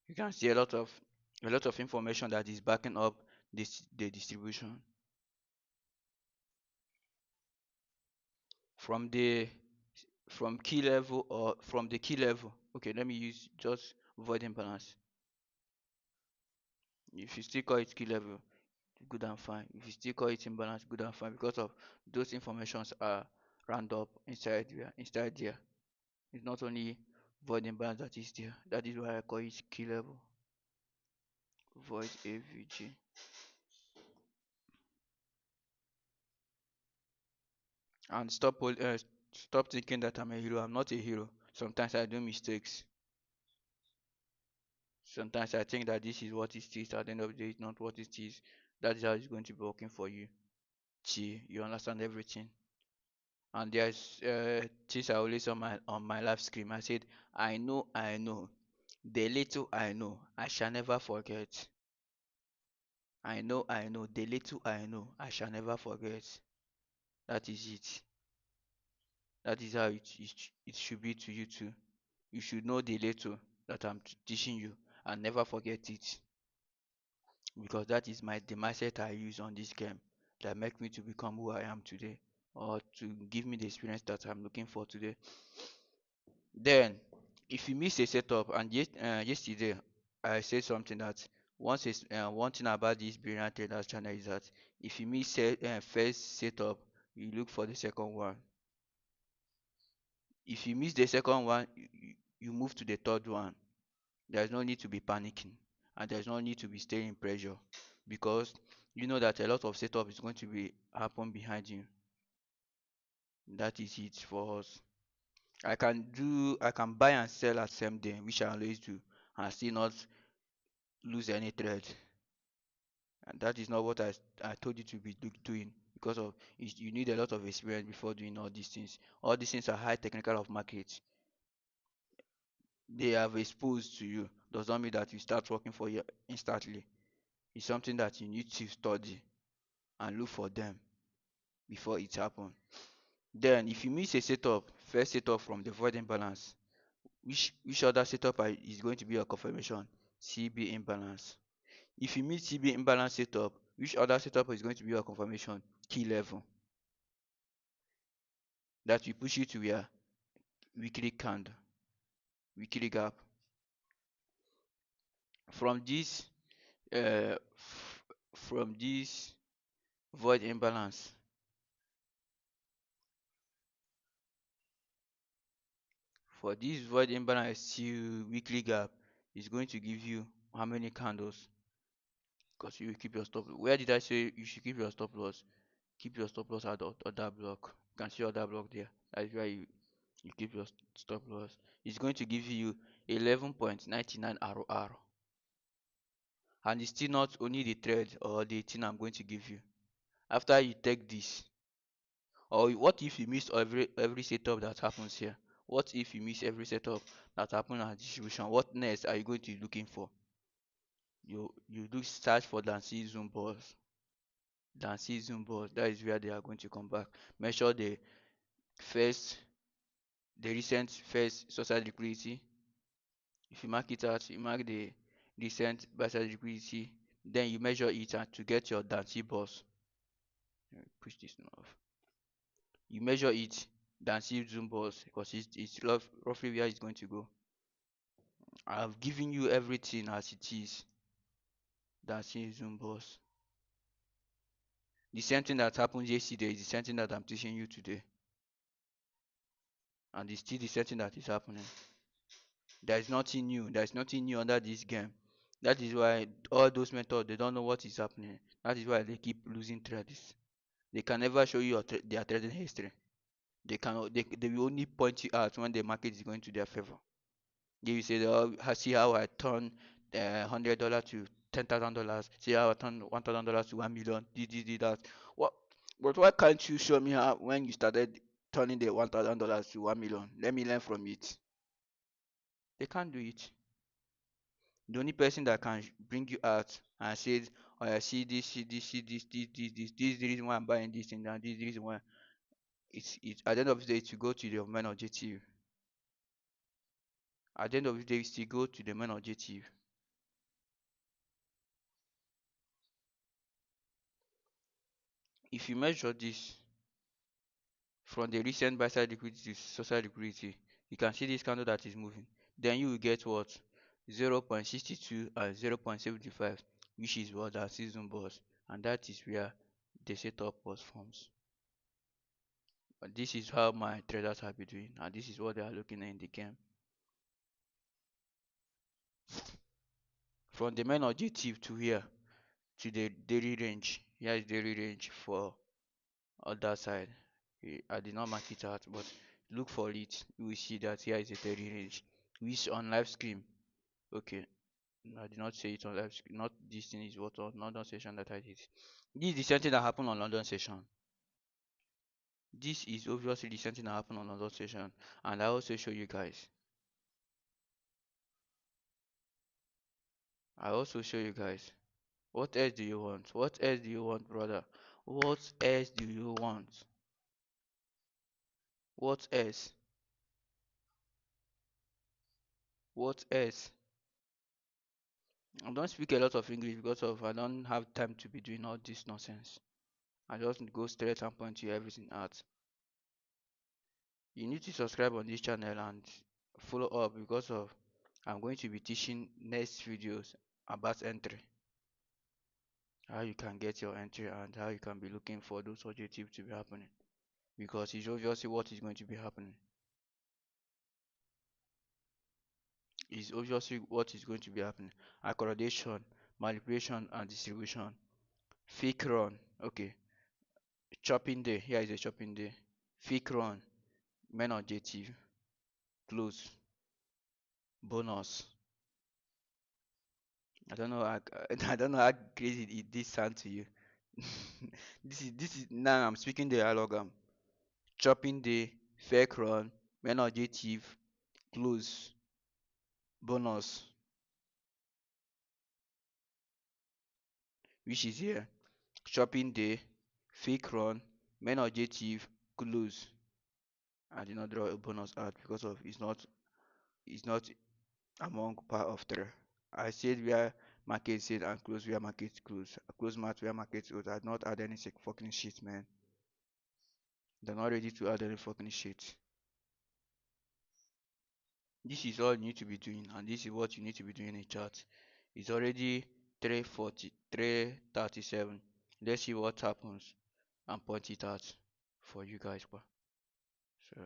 [SPEAKER 1] You can see a lot of information that is backing up the distribution from the from key level, or from the key level. Okay, let me use just void imbalance. If you still call it key level, good and fine. If you still call it imbalance, good and fine, because of those informations are round up inside there. It's not only void imbalance that is there. That is why I call it key level. Void AVG. And stop thinking that I'm a hero. I'm not a hero. Sometimes I do mistakes. Sometimes I think that this is what it is. At the end of the day, it's not what it is. That is how it's going to be working for you. See, you understand everything. And there's things I always on my live screen. I said, I know. The little I know, I shall never forget. I know. The little I know, I shall never forget. That is it. That is how it should be to you too. You should know the little that I'm teaching you and never forget it, because that is the mindset I use on this game that make me to become who I am today, or to give me the experience that I'm looking for today. Then, if you miss a setup, and yesterday I said something that one thing about this brilliant traders channel is that if you miss first setup, you look for the second one. If you miss the second one, you move to the third one. There's no need to be panicking, and there's no need to be staying in pressure, because you know that a lot of setup is going to be happen behind you. That is it for us. I can buy and sell at same day, which I always do, and still not lose any trade. And that is not what I told you to be doing, because of you need a lot of experience before doing all these things. All these things are high technical of market. They have exposed to you. Does not mean that you start working for you instantly. It's something that you need to study and look for them before it happens. Then if you miss a setup, first setup from the void imbalance, which other setup is going to be your confirmation? CB imbalance. If you miss CB imbalance setup, which other setup is going to be your confirmation? Key level. That will push you to your weekly candle, weekly gap. From this from this void imbalance, for this void imbalance to weekly gap is going to give you how many candles? Because you will keep your stop. Where did I say you should keep your stop loss? Keep your stop loss at the other block. You can see other block there. That is where you keep your stop loss. It's going to give you 11.99 ROR. And it's still not only the trade or the thing I'm going to give you. After you take this, or what if you miss every setup that happens here? What if you miss every setup that happens at distribution? What next are you going to be looking for? You do search for Dancy Zoom balls. Dancy Zoom balls. That is where they are going to come back. Measure first the recent first social liquidity. If you mark it out, you mark the recent social liquidity, then you measure it and to get your Dancy balls. Push this off. You measure it, Dancy Zoom balls, because it's roughly where it's going to go. I've given you everything as it is. Dancy Zoom balls. The same thing that happened yesterday is the same thing that I'm teaching you today. And it's still the same thing that is happening. There is nothing new. There is nothing new under this game. That is why all those methods, they don't know what is happening. That is why they keep losing trades. They can never show you their trading history. They will only point you out when the market is going to their favor. They will say, oh, see how I turn $100 to $10,000. See how I turn $1,000 to 1 million. This, that. What? But why can't you show me how when you started turning the $1,000 to 1 million? Let me learn from it. They can't do it. The only person that can bring you out and say, oh, I see this, see this, see this is the reason why I'm buying this thing, and this is the reason why. It's at the end of the day to go to the main objective. At the end of the day, it's to go to the main objective. If you measure this from the recent buy side liquidity to social liquidity, you can see this candle that is moving. Then you will get what? 0.62 and 0.75, which is what our season was, and that is where the setup was forms. But this is how my traders have been doing, and this is what they are looking at in the game. From the main objective to here to the daily range. Here is daily range for other side. I did not mark it out, but look for it. You will see that here is a daily range, which on live stream. Okay, I did not say it on live stream. Not this thing is what on London session that I did. This is the same thing that happened on London session. This is obviously the same thing that happened on London session, and I also show you guys. I also show you guys. What else do you want? What else do you want, brother? What else do you want? What else? What else? I don't speak a lot of English because of I don't have time to be doing all this nonsense. I just go straight and point you everything out. You need to subscribe on this channel and follow up because of I'm going to be teaching next videos about entry. How you can get your entry and how you can be looking for those objectives to be happening. Because it's obviously what is going to be happening. It's obviously what is going to be happening. Accommodation, manipulation and distribution. Fake run. Okay. Chopping day. Here is a chopping day. Fake run. Main objective. Close. Bonus. I don't know how, I don't know how crazy it this sound to you.
[SPEAKER 2] This is now I'm speaking the dialogue. Chopping day, fake run, men objective, close, bonus, which is here. Chopping day, fake run, main objective, close. I did not draw a bonus out because of it's not among part of three. I said where market said and close where market close. Close match where market close. I did not add any fucking shit, man. They're not ready to add any fucking shit. This is all you need to be doing, and this is what you need to be doing in chat. It's already 3:40, 3:37. Let's see what happens and point it out for you guys. So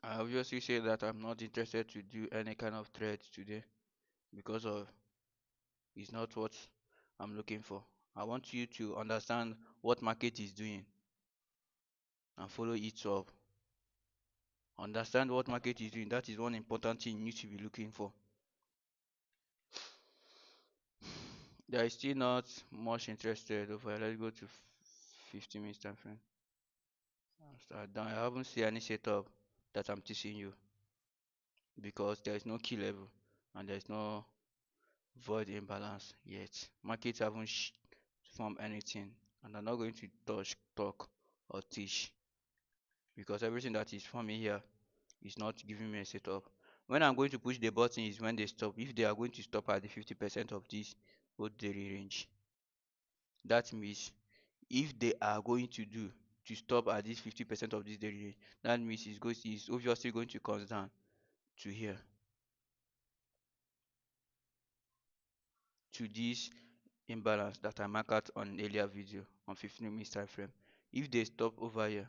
[SPEAKER 2] I obviously say that I'm not interested to do any kind of trade today because of it's not what I'm looking for. I want you to understand what market is doing and follow it up. Understand what market is doing. That is one important thing you need to be looking for. There is still not much interested over. Let's go to 50 minutes time frame. I haven't seen any setup that I'm teaching you because there is no key level and there is no void imbalance yet. Markets haven't formed anything and I'm not going to touch, talk, or teach because everything that is forming here is not giving me a setup. When I'm going to push the button is when they stop. If they are going to stop at the 50% of this old daily range, that means if they are going to do to stop at this 50% of this daily range, that means it's obviously going to come down to here to this imbalance that I marked out on earlier video on 15 minutes time frame. If they stop over here,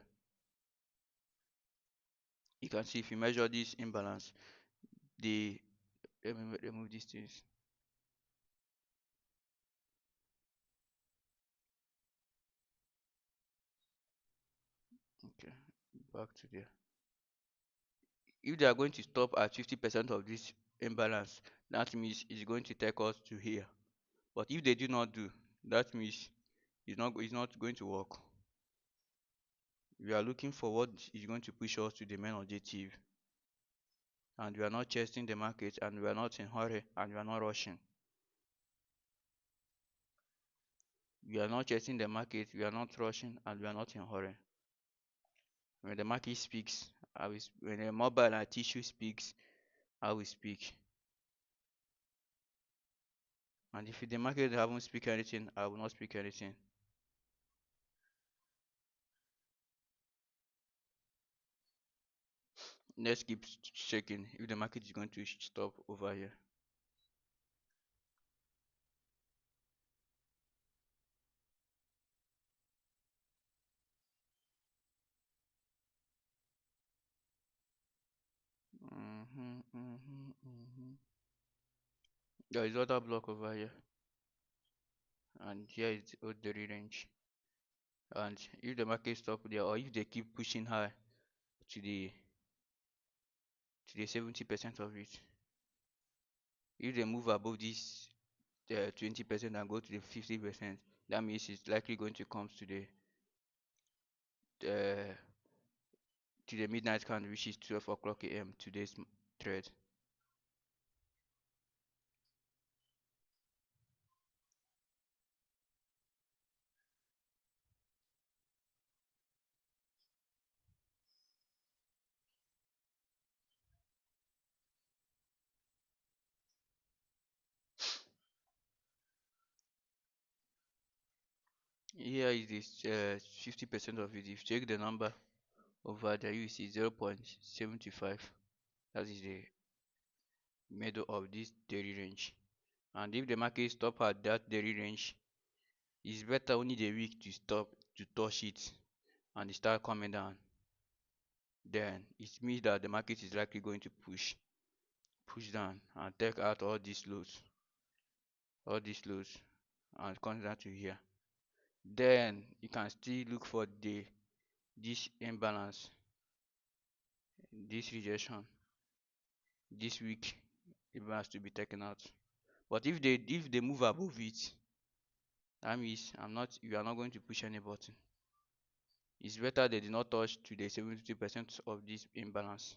[SPEAKER 2] you can see if you measure this imbalance, the let me remove these things. Okay, back to there. If they are going to stop at 50% of this imbalance, that means it's going to take us to here. But if they do not do, that means it's not going to work. We are looking for what is going to push us to the main objective, and we are not chasing the market, and we are not in hurry, and we are not rushing. We are not chasing the market, we are not rushing, and we are not in hurry. When the market speaks, when a mobile and tissue speaks, I will speak. And if the market haven't speak anything, I will not speak anything. Let's keep checking if the market is going to stop over here. There is other block over here, and here is the range. And if the market stop there, or if they keep pushing high to the 70% of it, if they move above this 20% and go to the 50%, that means it's likely going to come uh, to the midnight candle, which is 12 o'clock a.m. today's trade. Here is this 50% of it. If you check the number over there, you see 0.75. That is the middle of this daily range. And if the market stop at that daily range, it's better only the week to stop to touch it and it start coming down. Then it means that the market is likely going to push down and take out all these lows and come down to here. Then you can still look for the this imbalance, this rejection, this week imbalance to be taken out. But if they move above it, that means you are not going to push any button. It's better they did not touch to the 70% of this imbalance.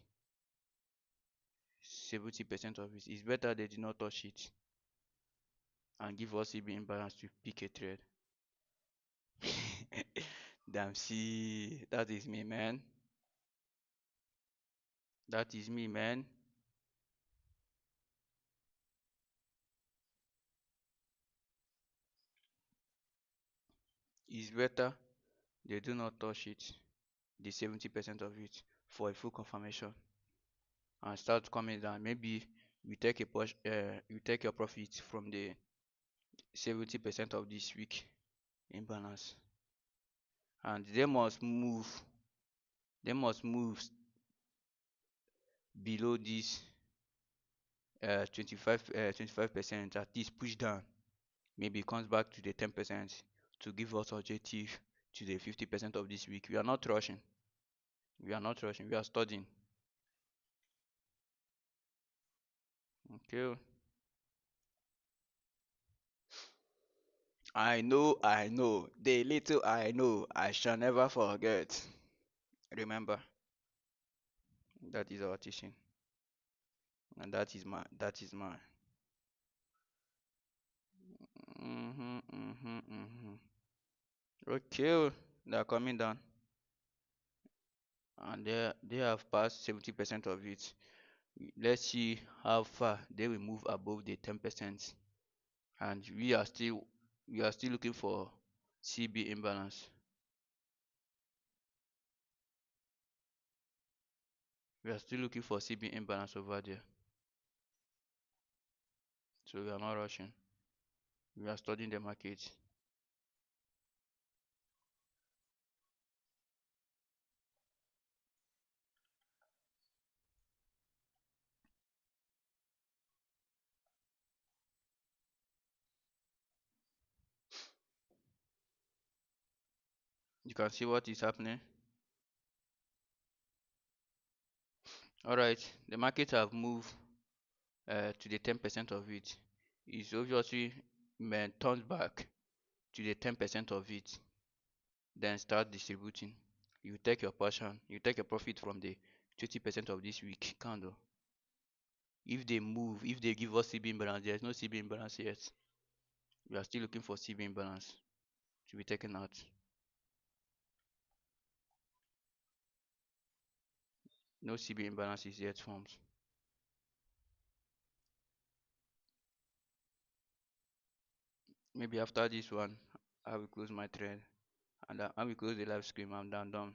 [SPEAKER 2] 70% of it. It's better they did not touch it and give us CB imbalance to pick a trade. Damn, see, that is me, man. That is me, man. It's better they do not touch it, the 70% of it, for a full confirmation and start coming down. Maybe you take your profit from the 70% of this week imbalance, and they must move below this 25% at least, push down, maybe it comes back to the 10% to give us objective to the 50% of this week. We are not rushing. We are studying. Okay. I know. The little I know, I shall never forget. Remember, that is our teaching, and that is my. Okay, they are coming down, and they have passed 70% of it. Let's see how far they will move above the 10%, and we are still looking for CB imbalance. We are still looking for CB imbalance over there, so we are not rushing. We are studying the market. You can see what is happening. All right, the market have moved to the 10% of it. It's obviously turned back to the 10% of it, then start distributing. You take your portion, you take a profit from the 20% of this week candle. If they give us CB imbalance, there's no CB imbalance yet. We are still looking for CB imbalance to be taken out. No CB imbalance is yet formed. Maybe after this one, I will close my trade, and I will close the live stream. I'm done.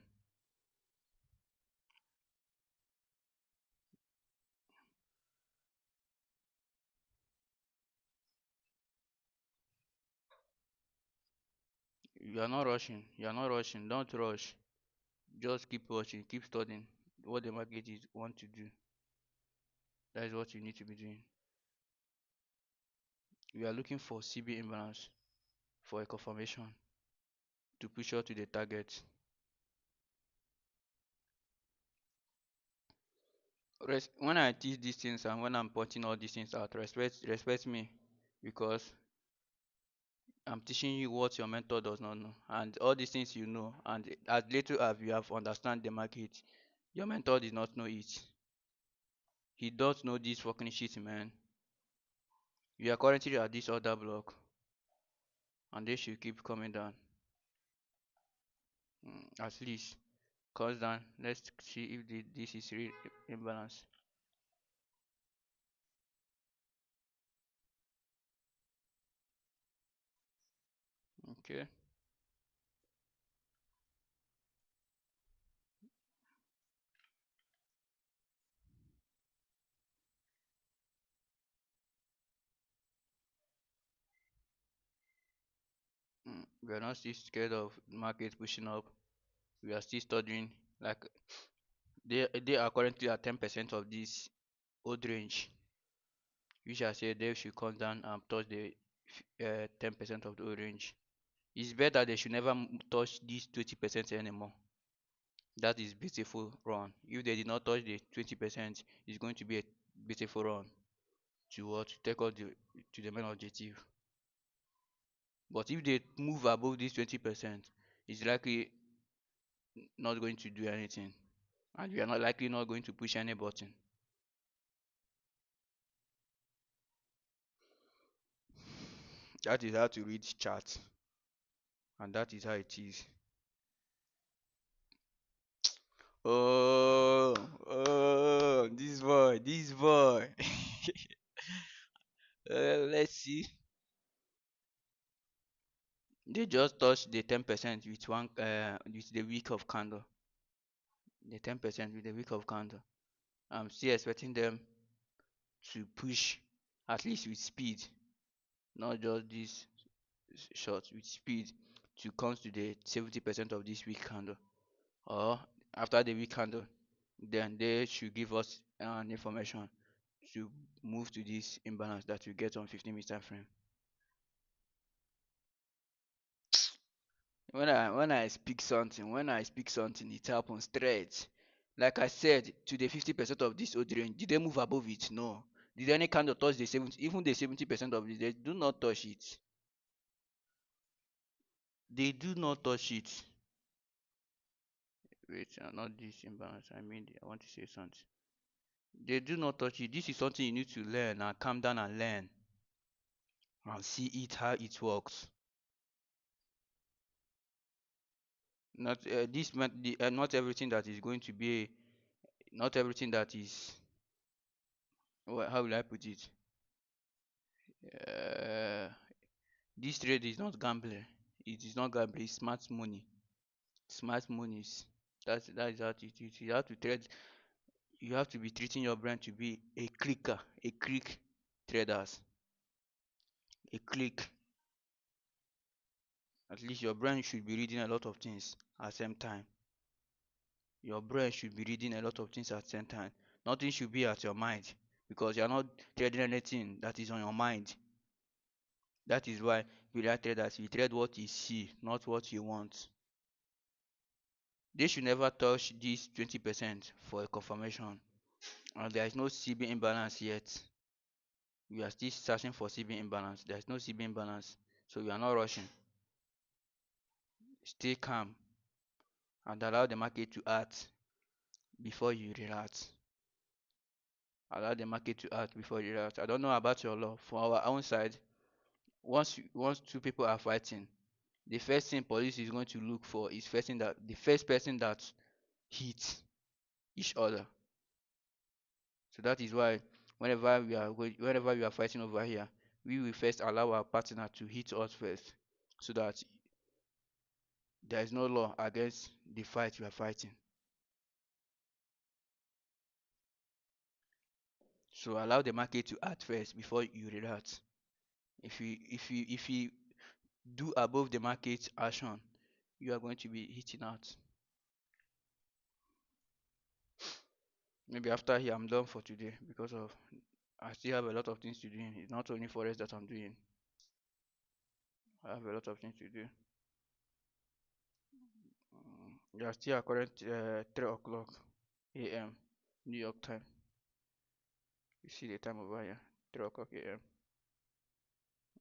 [SPEAKER 2] You are not rushing. You are not rushing. Don't rush. Just keep watching. Keep studying what the market is want to do. That is what you need to be doing. We are looking for CB imbalance for a confirmation to push out to the target. When I teach these things and when I'm pointing all these things out, respect me, because I'm teaching you what your mentor does not know, and all these things you know, and as little as you have understand the market, your mentor did not know it. He does know this fucking shit, man. You are currently at this other block, and they should keep coming down. At least comes down. Let's see if this is real imbalance. Okay. We are not still scared of market pushing up. We are still studying. Like they are currently at 10% of this old range, which I said they should come down and touch the 10% of the old range. It's better they should never touch this 20% anymore. That is beautiful run. If they did not touch the 20%, it's going to be a beautiful run to what to take out to the main objective. But if they move above this 20%, it's likely not going to do anything, and we are not likely not going to push any button. That is how to read charts, and that is how it is. Oh, oh, this boy. Let's see. They just touched the 10% with one with the week of candle. The 10% with the week of candle. I'm still expecting them to push at least with speed, not just this short with speed to come to the 70% of this week candle. Or after the week candle, then they should give us an information to move to this imbalance that we get on 15 minute time frame. When I speak something, it happens straight. Like I said, to the 50% of this old range, did they move above it? No. Did any candle touch the 70? Even the 70% of this, they do not touch it. They do not touch it. Wait, not this imbalance. I want to say something. They do not touch it. This is something you need to learn and calm down and learn and see it how it works. Not not everything that is going to be, not everything that is. Well, how will I put it? Uh, this trade is not gambling. It is not gambling. It's smart money. Smart money is that is how it is. You have to trade. You have to be treating your brain to be a clicker, a click traders, a click. At least your brain should be reading a lot of things at the same time. Your brain should be reading a lot of things at the same time. Nothing should be at your mind because you're not trading anything that is on your mind. That is why we like traders, we trade what you see, not what you want. They should never touch this 20% for a confirmation. And there is no CB imbalance yet. We are still searching for CB imbalance. There is no CB imbalance. So we are not rushing. Stay calm and allow the market to act before you react. Allow the market to act before you react. I don't know about your law. For our own side, once two people are fighting, the first thing police is going to look for is the first person that hits each other. So that is why whenever we are fighting over here, we will first allow our partner to hit us first, so that there is no law against the fight we are fighting. So allow the market to act first before you react. If you do above the market action, you are going to be hitting out. Maybe after here I'm done for today because of I still have a lot of things to do. It's not only Forex that I'm doing. I have a lot of things to do. We are still at current 3 o'clock a.m. New York time. You see the time over here, 3 o'clock a.m.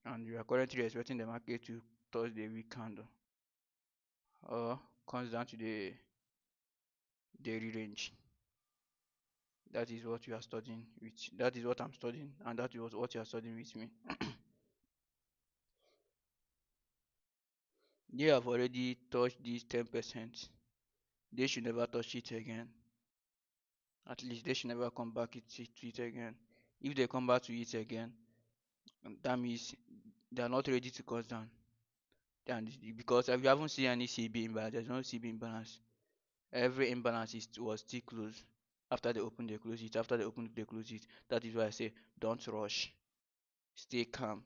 [SPEAKER 2] And we are currently expecting the market to touch the week candle or comes down to the daily range. That is what you are studying with. That is what I'm studying, and that is what you are studying with me. They have already touched this 10%. They should never touch it again. At least they should never come back to it again. If they come back to it again, that means they are not ready to cut down. And because if you haven't seen any CB imbalance, there's no CB imbalance. Every imbalance was still closed. After they open, they close it. After they open, they close it. That is why I say don't rush. Stay calm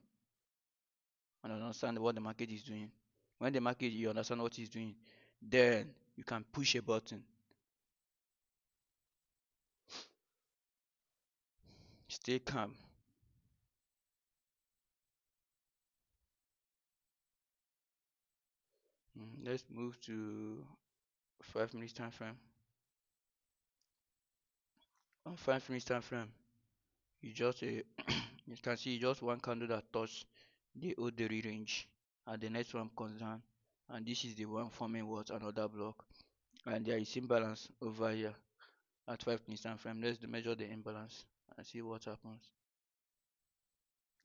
[SPEAKER 2] and understand what the market is doing. When the market you understand what it's doing, then you can push a button. Stay calm. Let's move to 5 minutes time frame. On 5 minutes time frame, you just you can see just one candle that touched the old daily range, and the next one comes down, and this is the one forming what another block, and there is imbalance over here at 5 minutes time frame. Let's measure the imbalance and see what happens.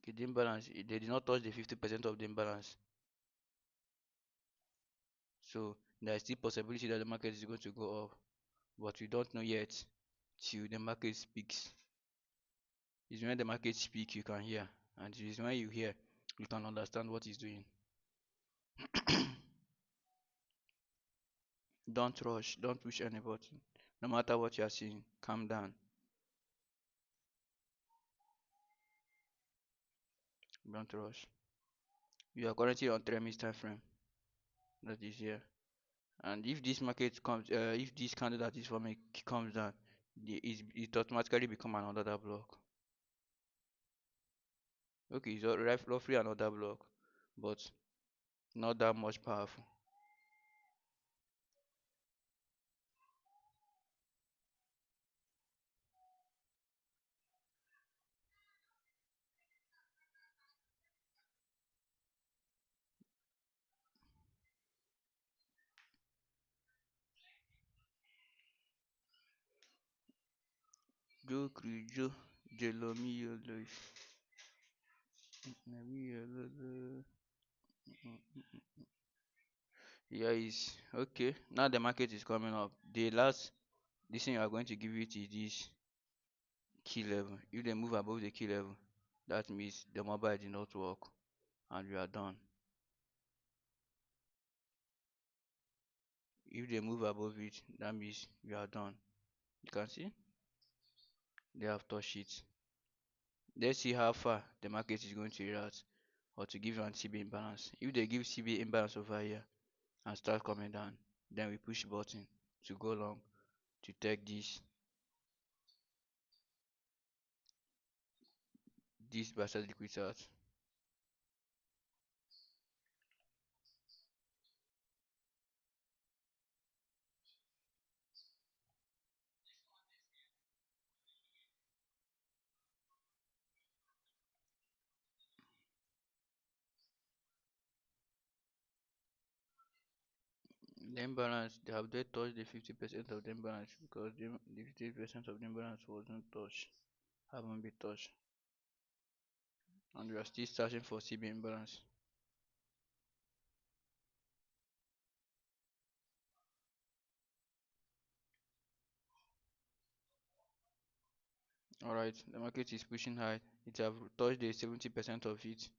[SPEAKER 2] Okay, the imbalance, they did not touch the 50% of the imbalance, so there is still possibility that the market is going to go up, but we don't know yet till the market speaks. It's when the market speaks you can hear, and it is when you hear you can understand what it's doing. Don't rush, don't push anybody. No matter what you are seeing, calm down. Don't rush. You are currently on 3 minutes time frame. That is here. And if this market comes, if this candle that is forming comes down, it automatically become another block. Okay, it's roughly another block, but not that much powerful. Joe Crew, Jelomi Yolo. Yeah, is okay. Now the market is coming up. The last this thing you are going to give it is this key level. If they move above the key level, that means the mobile did not work and we are done. If they move above it, that means we are done. You can see they have touched it. Let's see how far the market is going to react or to give an CB imbalance. If they give CB imbalance over here and start coming down, then we push button to go long to take this basket liquid out. The imbalance, they have they touched the 50% of the imbalance because the 50% of the imbalance wasn't touched, haven't been touched, and we are still searching for CB imbalance. Alright, the market is pushing high. It have touched the 70% of it.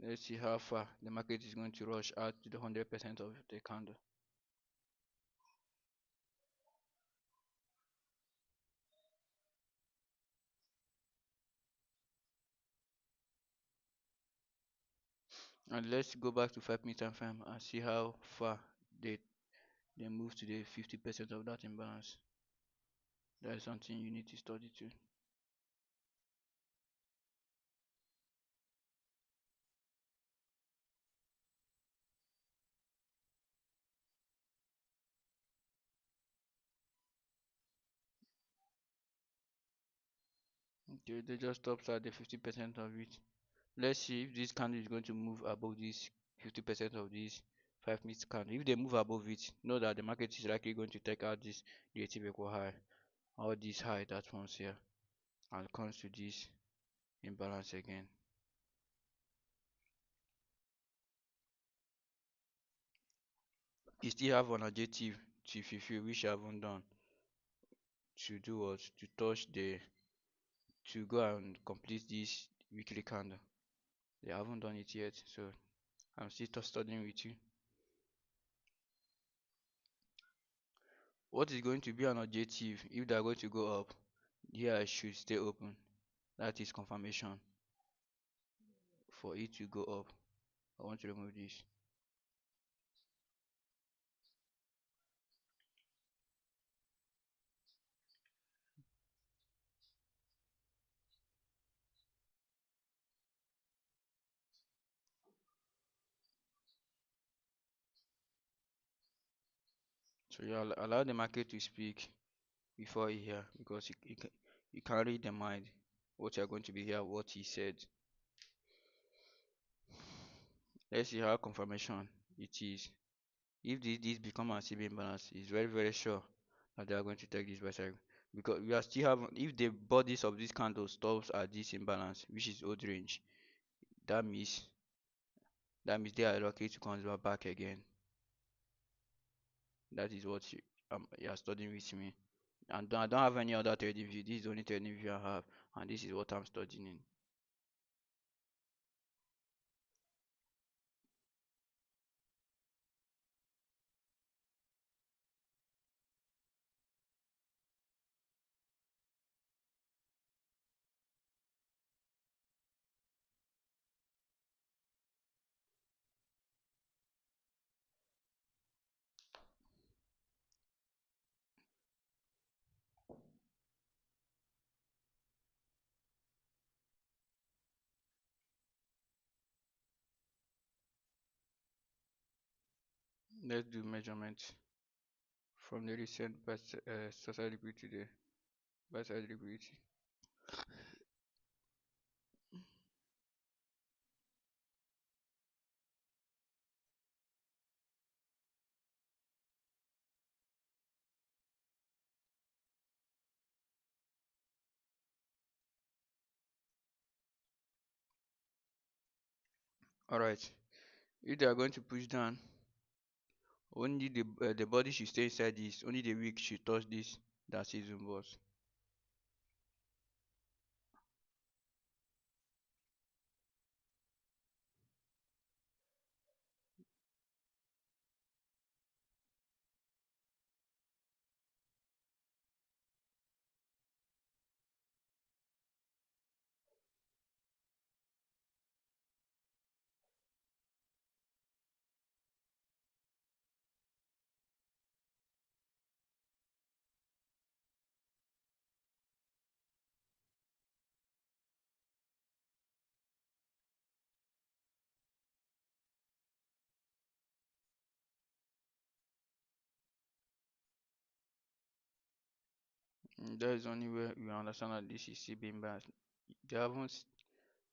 [SPEAKER 2] Let's see how far the market is going to rush out to the 100% of the candle. And let's go back to 5 minute time frame and see how far they they move to the 50% of that imbalance. That is something you need to study too. Okay, they just stopped at the 50% of it. Let's see if this candle is going to move above this 50% of this 5 minute candle. If they move above it, know that the market is likely going to take out this relative equal high or this high that once here and comes to this imbalance again. You still have an objective to fulfill which you haven't done, to do what, to touch the, to go and complete this weekly candle. They haven't done it yet, so I'm still studying with you. What is going to be an objective if they are going to go up? Here I should stay open. That is confirmation for it to go up. I want to remove this. So you allow the market to speak before you hear, because you can read the mind, what you're going to be here, what he said. Let's see how confirmation it is. If this become a CB balance, it's very sure that they are going to take this by cycle, because we are still having, if the bodies of this candle stops at this imbalance, which is old range, that means they are lucky to come back again. That is what you are studying with me. And I don't have any other trading view. This is the only trading view I have, and this is what I'm studying. Let's do measurement from the recent social liquidity today. Buy side liquidity. Alright, if they are going to push down, only the body should stay inside this. Only the wick should touch this. That season boss. That is only where you understand that this is CB imbalance. They haven't.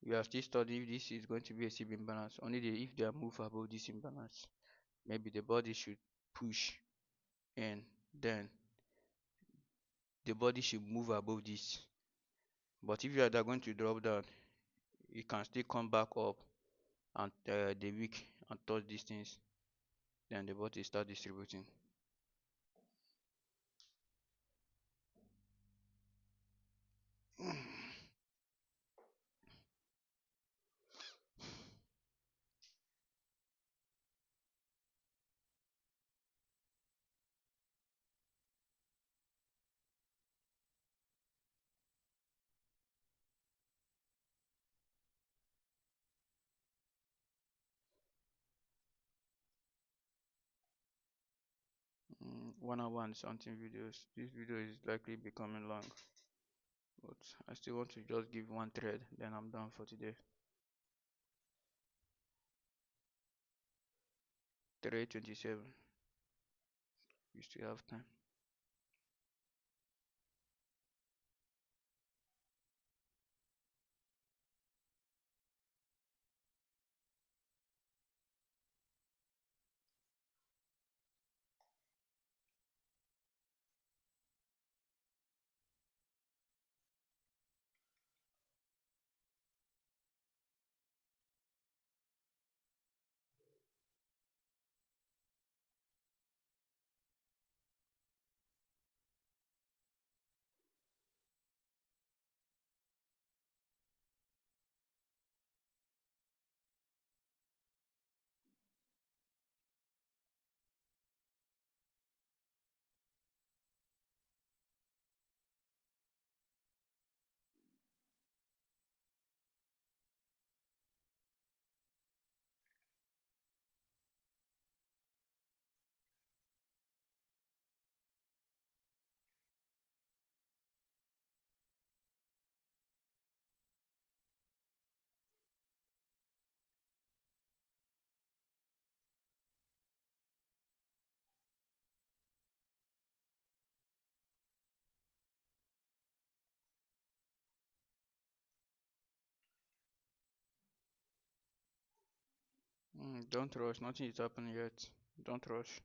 [SPEAKER 2] We are still studying if this is going to be a CB imbalance. Only if they are move above this imbalance, maybe the body should push, and then the body should move above this. But if you are going to drop down, it can still come back up, and the wick and touch these things. Then the body start distributing. One-on-one something videos. This video is likely becoming long, but I still want to just give one thread, then I'm done for today. 3:27. We still have time. Don't rush. Nothing is happening yet. Don't rush.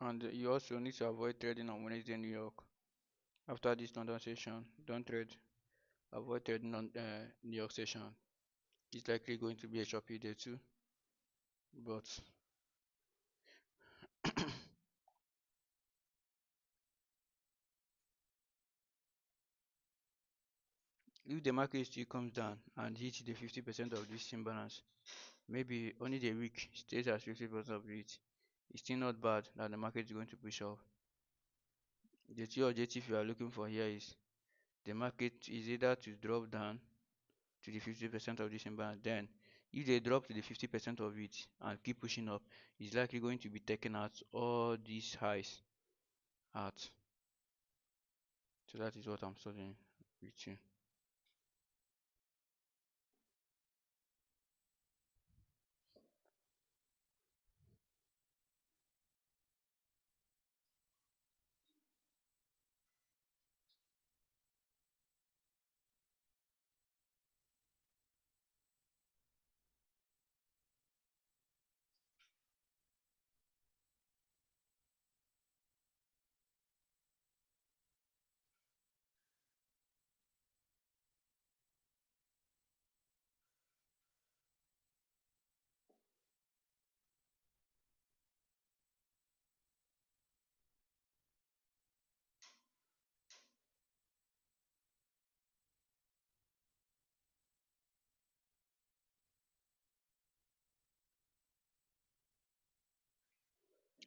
[SPEAKER 2] And you also need to avoid trading on Wednesday in New York. After this London session, don't trade. Avoid trading on New York session. It's likely going to be a choppy day too. But if the market still comes down and hits the 50% of this imbalance, maybe only the week stays at 50% of it, it's still not bad that the market is going to push up. The two objective you are looking for here is the market is either to drop down to the 50% of this imbalance. Then, if they drop to the 50% of it and keep pushing up, it's likely going to be taken out all these highs at. So that is what I'm studying with you.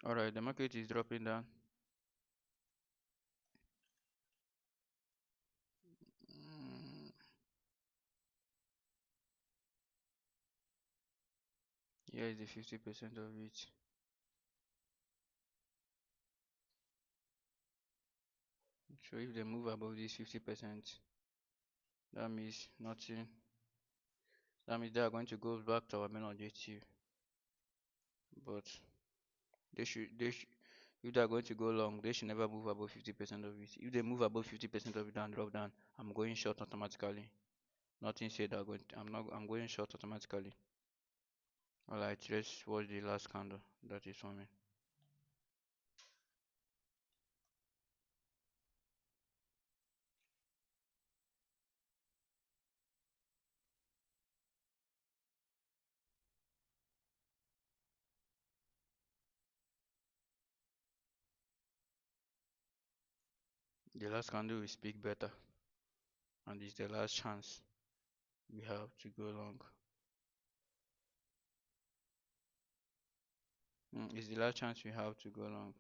[SPEAKER 2] Alright, the market is dropping down. Mm, Here is the 50% of it. So if they move above this 50%, that means nothing. That means they are going to go back to our main objective. But they should if they are going to go long, they should never move above 50% of it. If they move above 50% of it and drop down, I'm going short automatically. Nothing said I'm going I'm going short automatically. Alright, let's watch the last candle that is forming. The last candle will speak better, and it's the last chance we have to go long. It's the last chance we have to go long.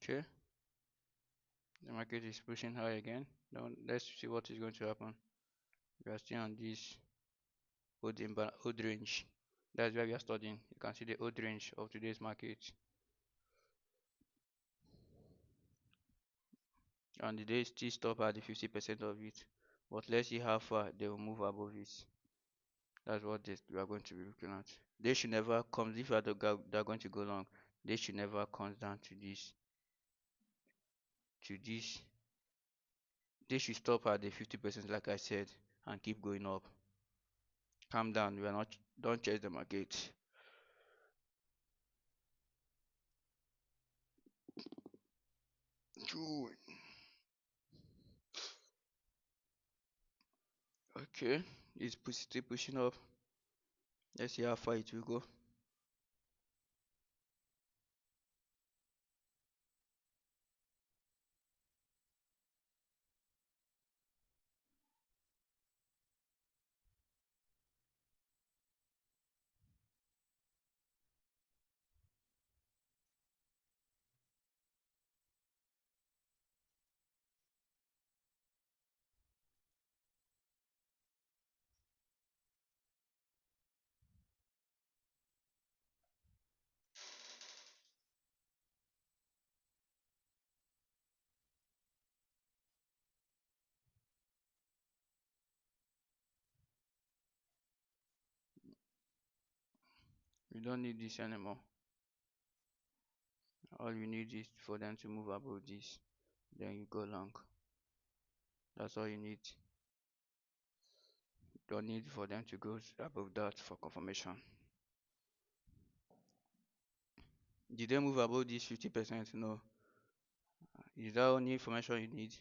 [SPEAKER 2] Okay, the market is pushing high again. Now let's see what is going to happen. We are still on this old range. That's where we are studying. You can see the old range of today's market, and the day still stop at the 50% of it. But let's see how far they will move above it. That's what we are going to be looking at. They should never come if you are they're going to go long. They should never come down to this. They should stop at the 50% like I said and keep going up. Calm down. We are not don't chase the market. Okay, it's still pushing up. Let's see how far it will go. We don't need this anymore. All you need is for them to move above this. Then you go long. That's all you need. Don't need for them to go above that for confirmation. Did they move above this 50%? No. Is that only information you need?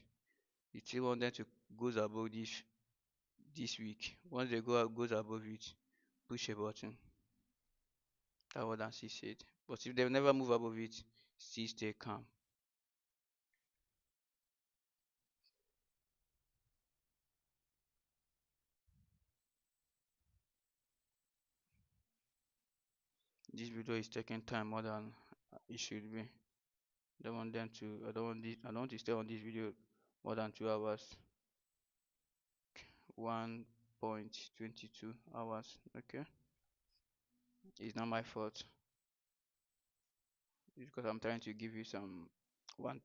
[SPEAKER 2] You still want them to go above this week. Once they goes above it, push a button. That's what Nancy said. But if they never move above it, still stay calm. This video is taking time more than it should be. Don't want them to. I don't want to stay on this video more than 2 hours. 1.22 hours. Okay, it's not my fault. It's because I'm trying to give you some one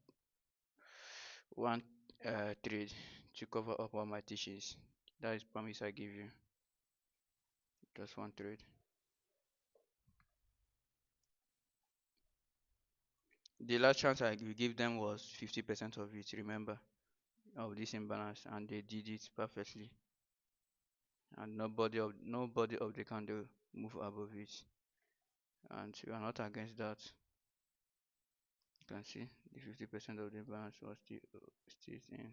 [SPEAKER 2] one trade to cover up all my teachings. That is promise I give you. Just one trade. The last chance I will give them was 50% of it. Remember, of this imbalance, and they did it perfectly. And nobody of the candle move above it. And we are not against that. You can see the 50% of the imbalance was still in.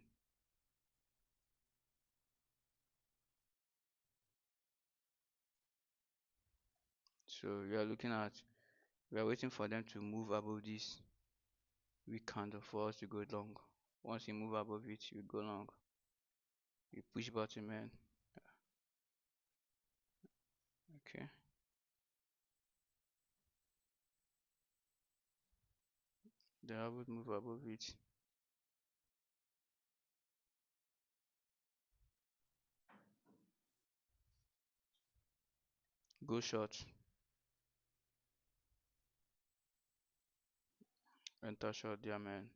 [SPEAKER 2] So we are waiting for them to move above this weak candle for us to go long. Once you move above it, you go long. You push button, man. Okay, they haven't move above it. Go short, enter short there, man.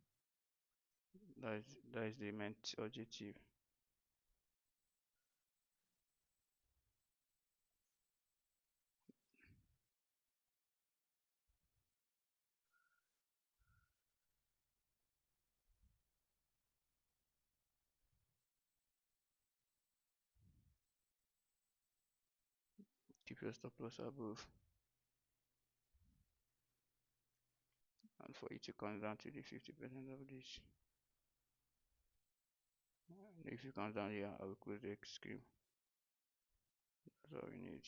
[SPEAKER 2] That is the main objective. Keep your stop loss above, and for it to come down to the 50% of this. If you come down here, I will close the screen. That's all we need.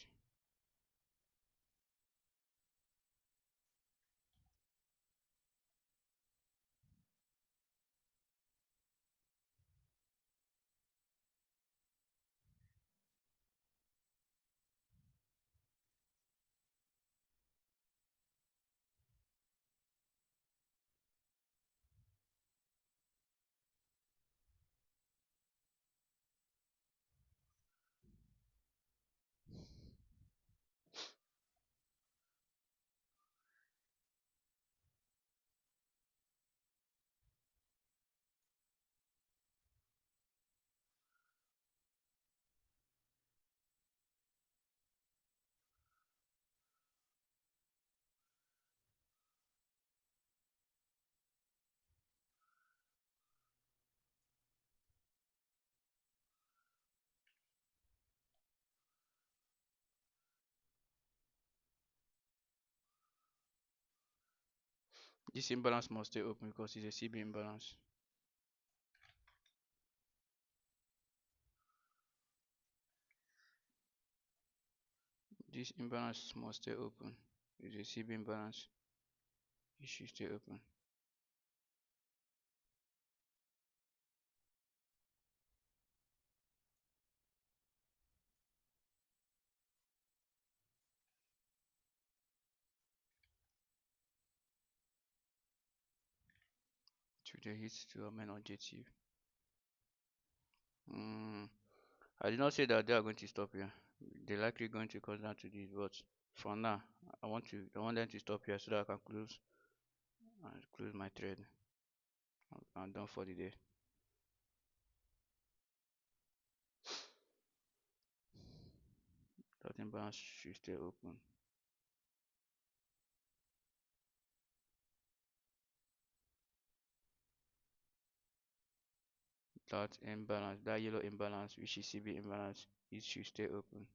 [SPEAKER 2] This imbalance must stay open because it's a CB imbalance. This imbalance must stay open. It's a CB imbalance. It should stay open. Today hits to a main objective. Mm, I did not say that they are going to stop here. They're likely going to come down to this, but for now, I want them to stop here so that I can close my trade. I'm done for the day. That imbalance should stay open. That imbalance, that yellow imbalance, which is CB imbalance, it should stay open.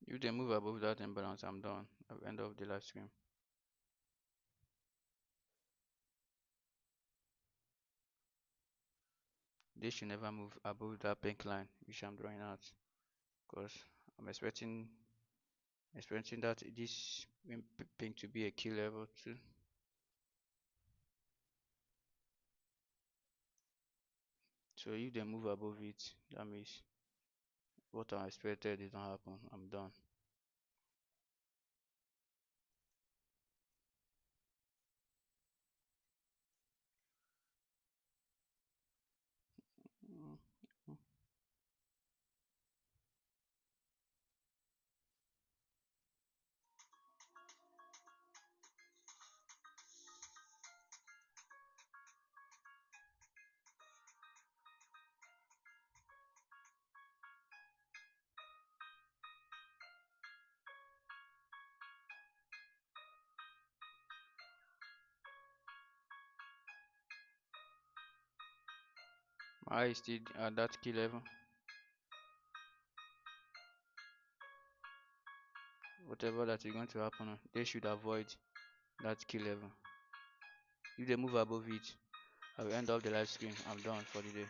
[SPEAKER 2] If they move above that imbalance, I'm done. I'll end of the live stream. They should never move above that pink line, which I'm drawing out, because I'm expecting that this pink to be a key level too. So if they move above it, that means what I expected did not happen. I'm done. Mm, mm. My eye is still at that key level. Whatever that is going to happen, they should avoid that key level. If they move above it, I will end up the live stream. I'm done for the day.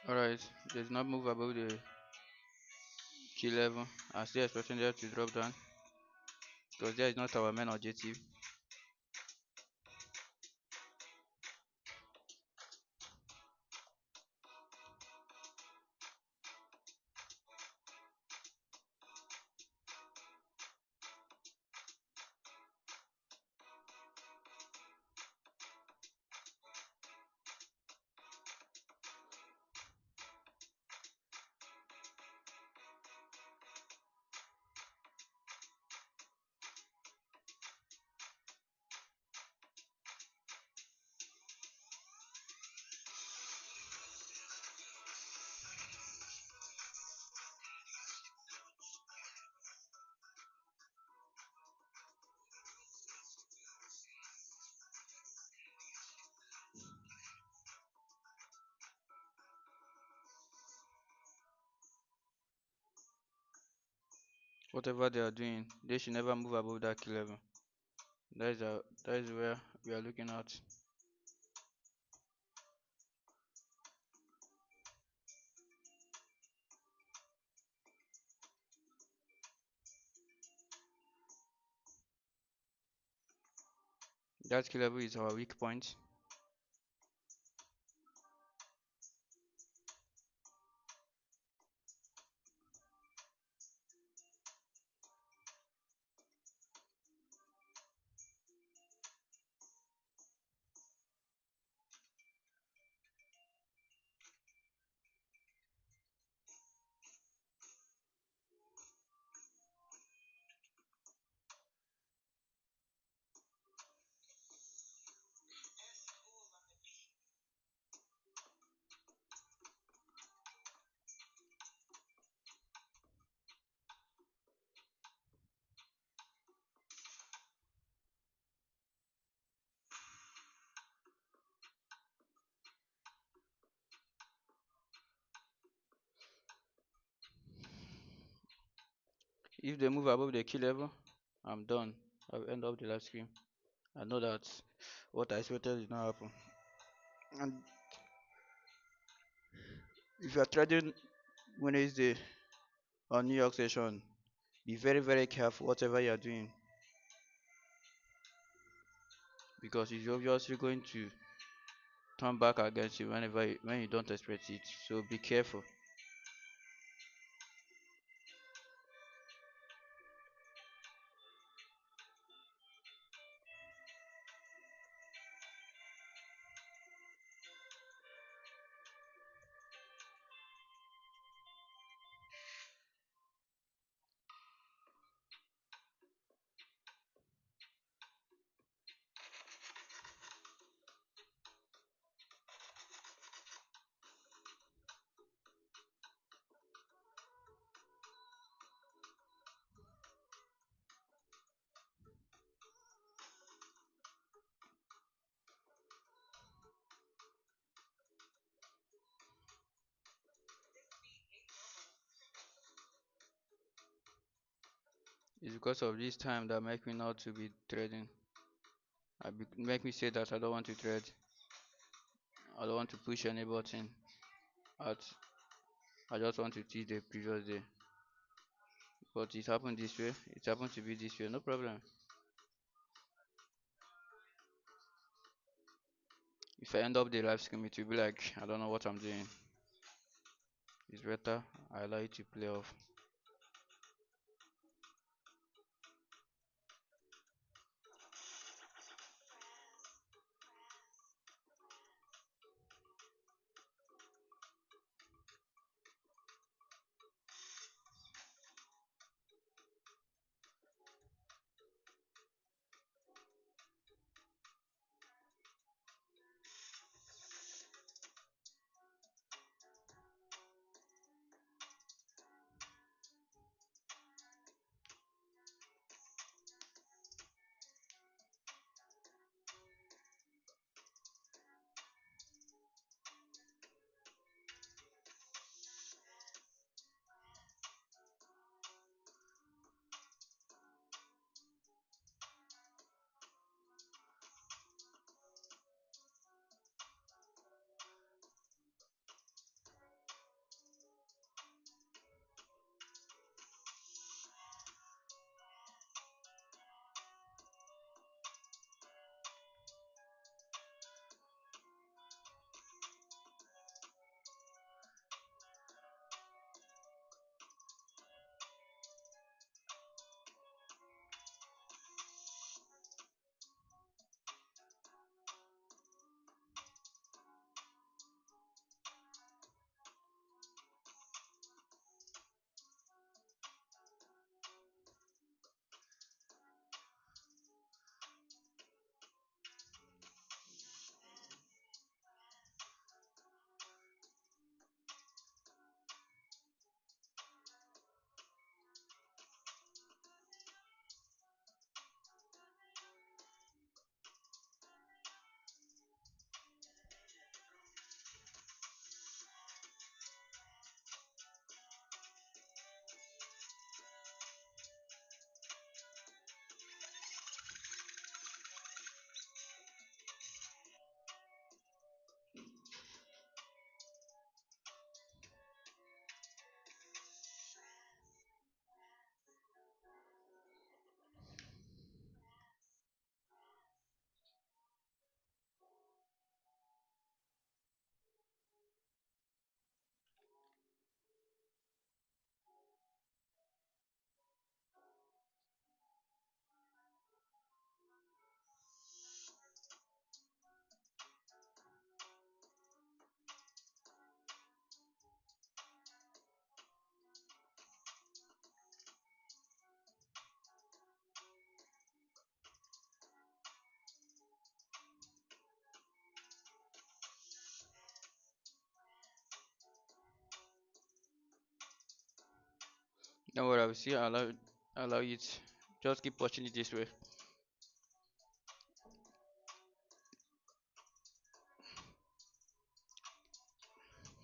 [SPEAKER 2] Alright, there's not move above the key level. I'm still expecting them to drop down because there is not our main objective. Whatever they are doing, they should never move above that key level. That is where we are looking at. That key level is our weak point. If they move above the key level, I'm done. I'll end up the live stream. I know that what I expected did not happen. And if you are trading Wednesday on New York session, be very very careful whatever you are doing because it's obviously going to turn back against you when you don't expect it. So be careful. It's because of this time that make me not to be trading. Make me say that I don't want to trade. I don't want to push any button. At I just want to teach the previous day. But it happened this way. It happened to be this way. No problem. If I end up the live stream, it will be like I don't know what I'm doing. It's better I allow it to play off. will still allow it. Just keep watching it this way.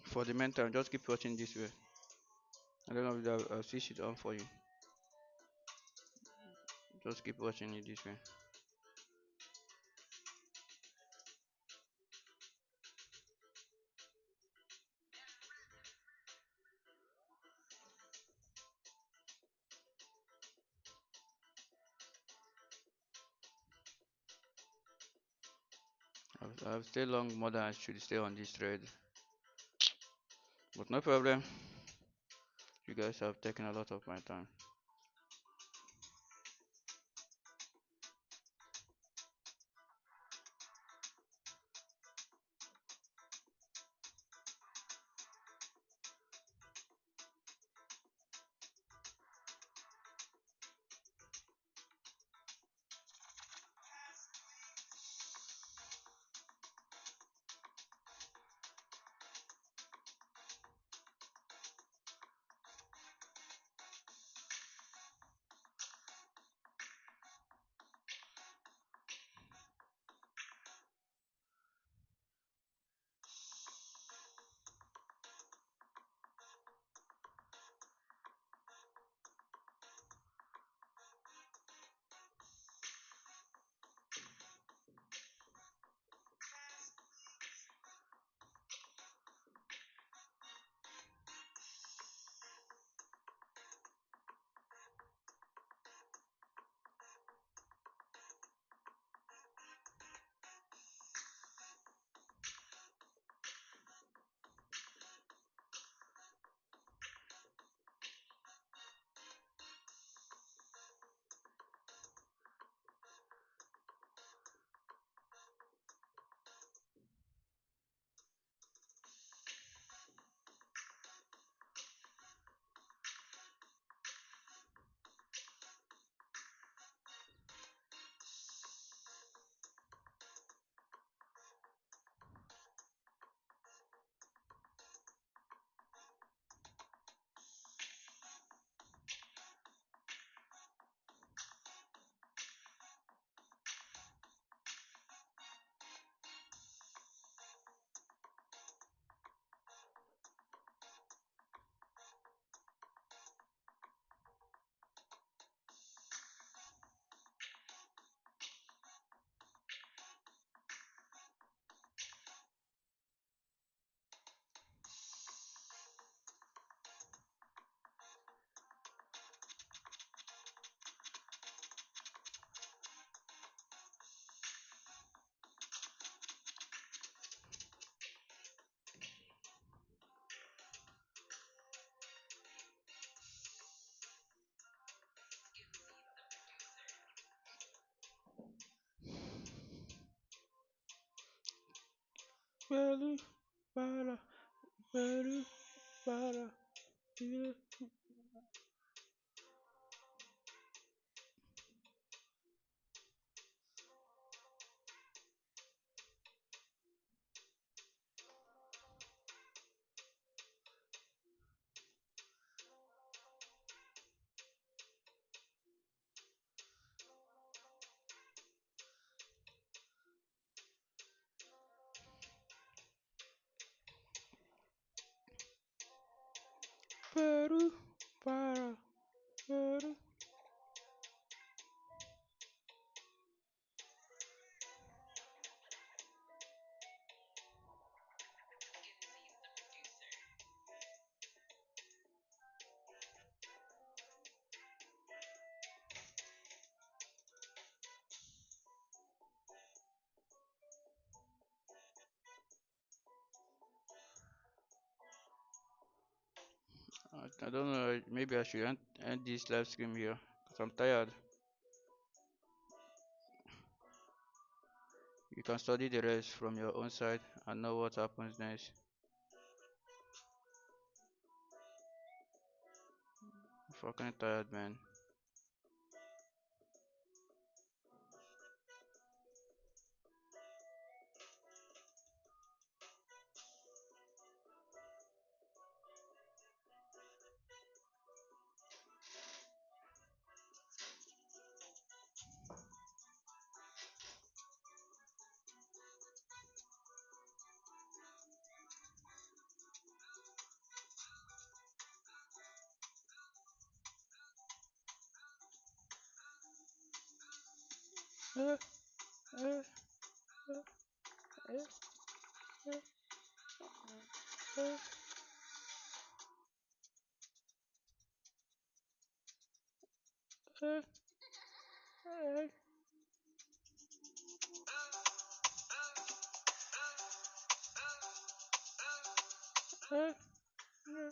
[SPEAKER 2] For the meantime, just keep watching this way. I don't know if I'll switch it on for you. Just keep watching it this way. I've stayed long more than I should stay on this trade, but no problem. You guys have taken a lot of my time. Peru, para, Peru, para, Peru. Peru, para, Peru. I don't know. Maybe I should end this live stream here because I'm tired. You can study the rest from your own side and know what happens next. I'm fucking tired, man. uh, uh, uh, uh, uh, uh,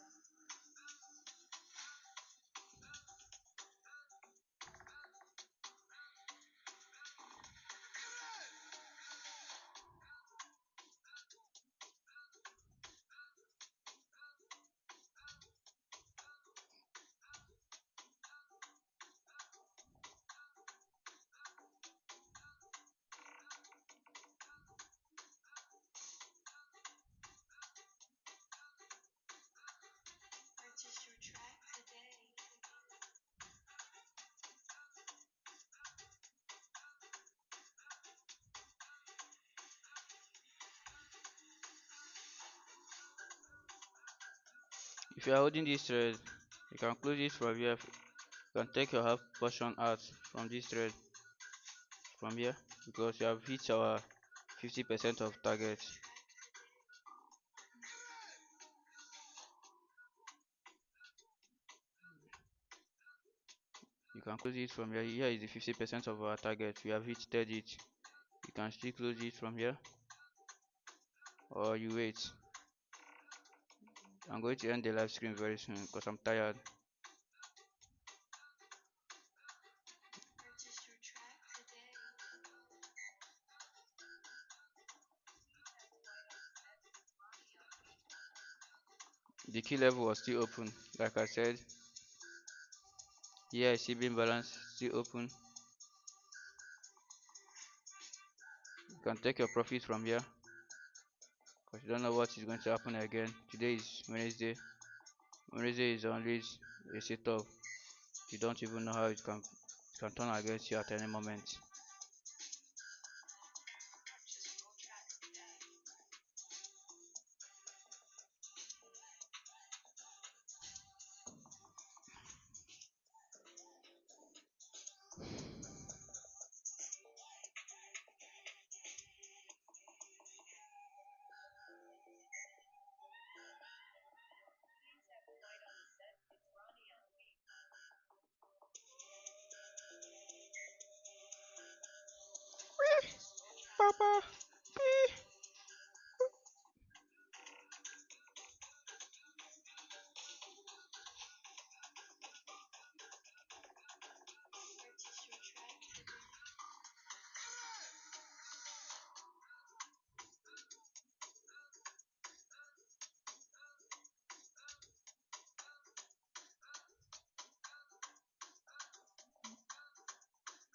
[SPEAKER 2] If you are holding this trade, you can close it from here. You can take your half portion out from this trade from here because you have hit our 50% of target. You can close it from here. Here is the 50% of our target. We have hit it. You can still close it from here or you wait. I'm going to end the live stream very soon because I'm tired. The key level was still open. Like I said, here I see beam balance still open. You can take your profit from here because you don't know what is going to happen again. Today is Wednesday. Wednesday is always a setup. You don't even know how it can turn against you at any moment. Papa.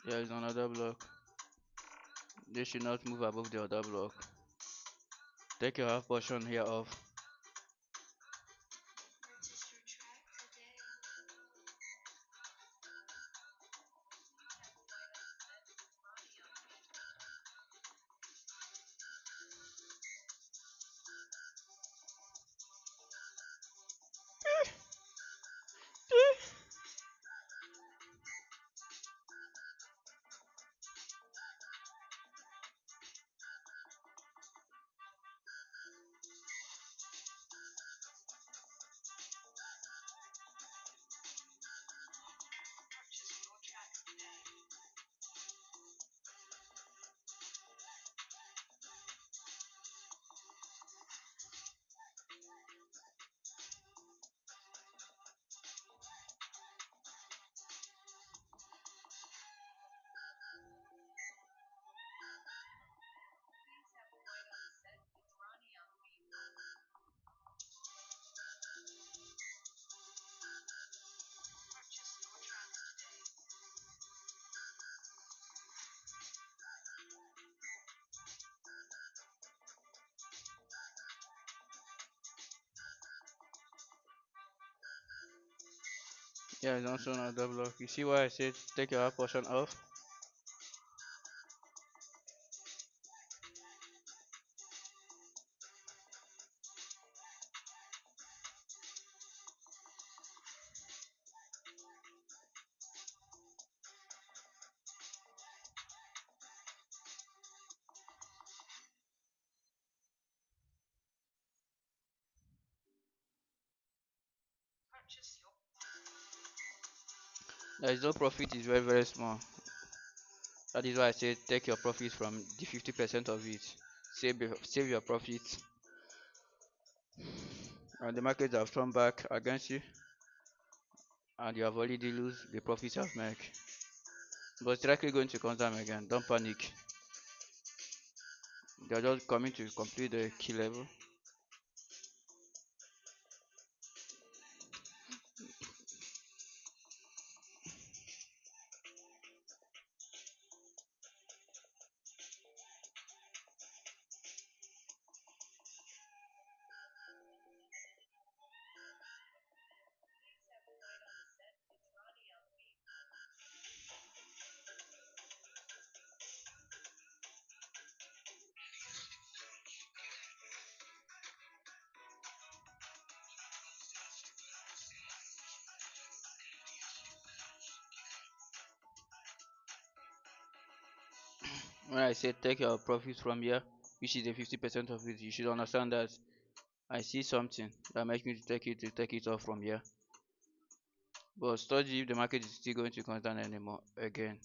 [SPEAKER 2] There is another block. They should not move above the other block. Take your half portion here off. There is also another block. You see why I said take your half portion off? There is no profit, is very very small. That is why I say take your profit from the 50% of it. Save your profit, and the markets have turned back against you, and you have already lose the profits you have made. But it's likely going to come down again. Don't panic. They are just coming to complete the key level. When I say take your profits from here, which is the 50% of it, you should understand that I see something that makes me to take it off from here. But study if the market is still going to come down anymore again.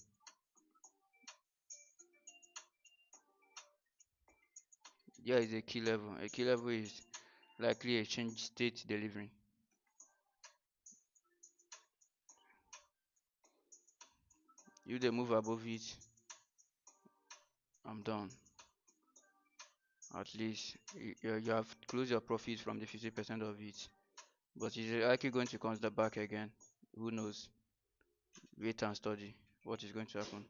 [SPEAKER 2] Here is a key level. A key level is likely a change state delivering. If they move above it, I'm done. At least you have closed your profits from the 50% of it. But is it likely going to come back again? Who knows? Wait and study what is going to happen.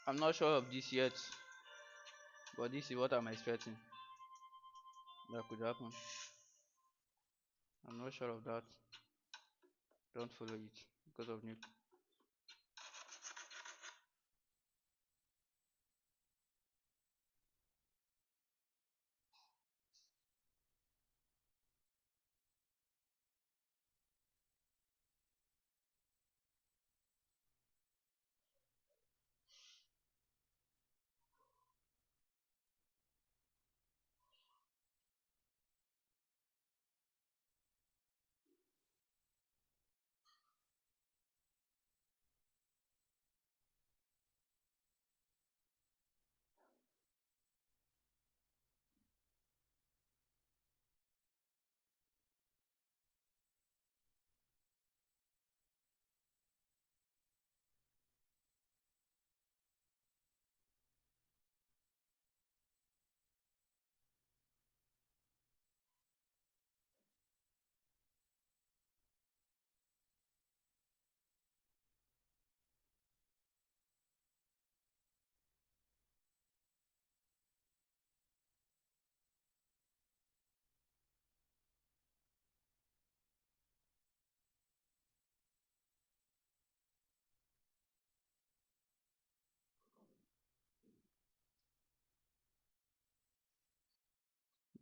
[SPEAKER 2] I'm not sure of this yet, but this is what I'm expecting that could happen. I'm not sure of that. Don't follow it because of new.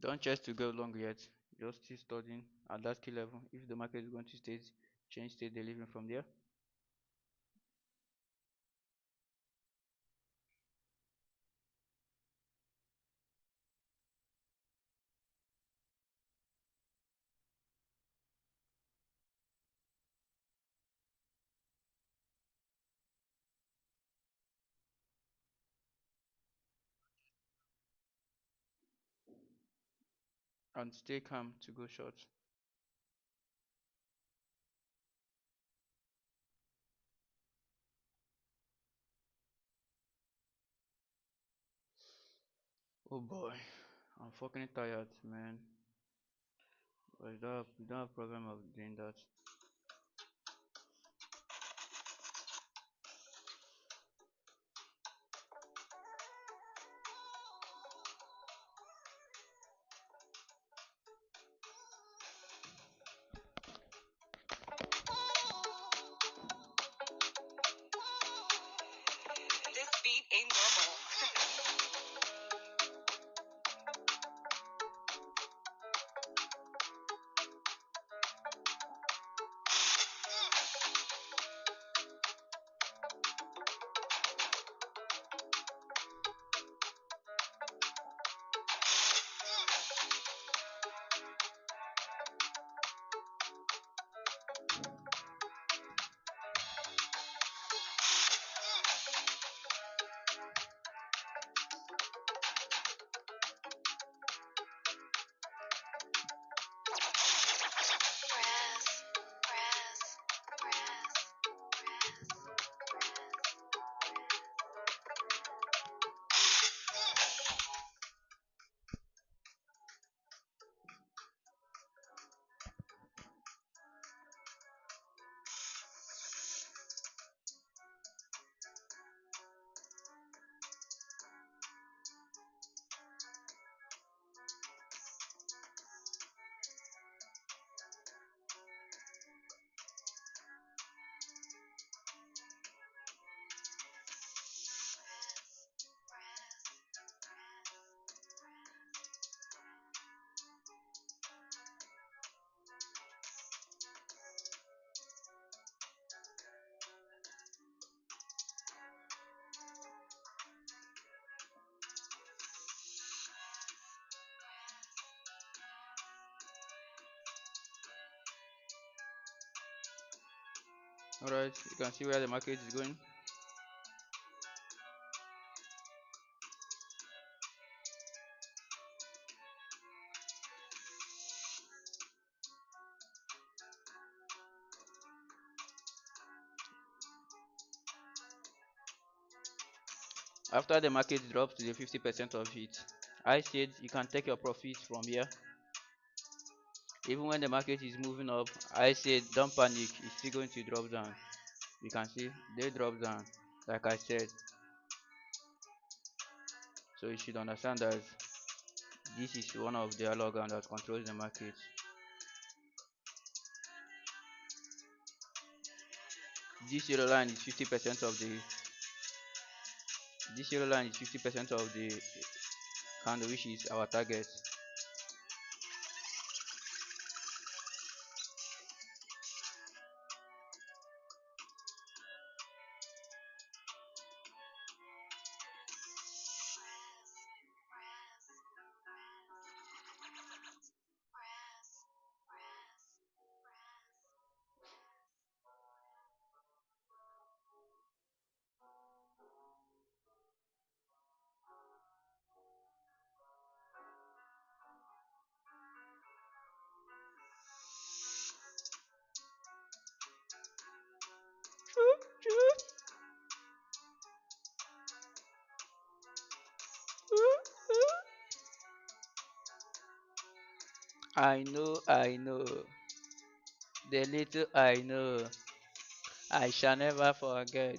[SPEAKER 2] Don't chase to go long yet. Just still studying at that key level. If the market is going to change state delivering from there. and stay calm to go short. Oh boy, I'm fucking tired, man. But you don't have problem of doing that.
[SPEAKER 3] This beat ain't normal.
[SPEAKER 2] Alright, you can see where the market is going. After the market drops to the 50% of it, I said you can take your profits from here. Even when the market is moving up, I said don't panic, it's still going to drop down. You can see they drop down, like I said. So you should understand that this is one of the organs that controls the market. This yellow line is 50% of the this yellow line is 50% of the candle, which is our target. I know. The little I know, I shall never forget.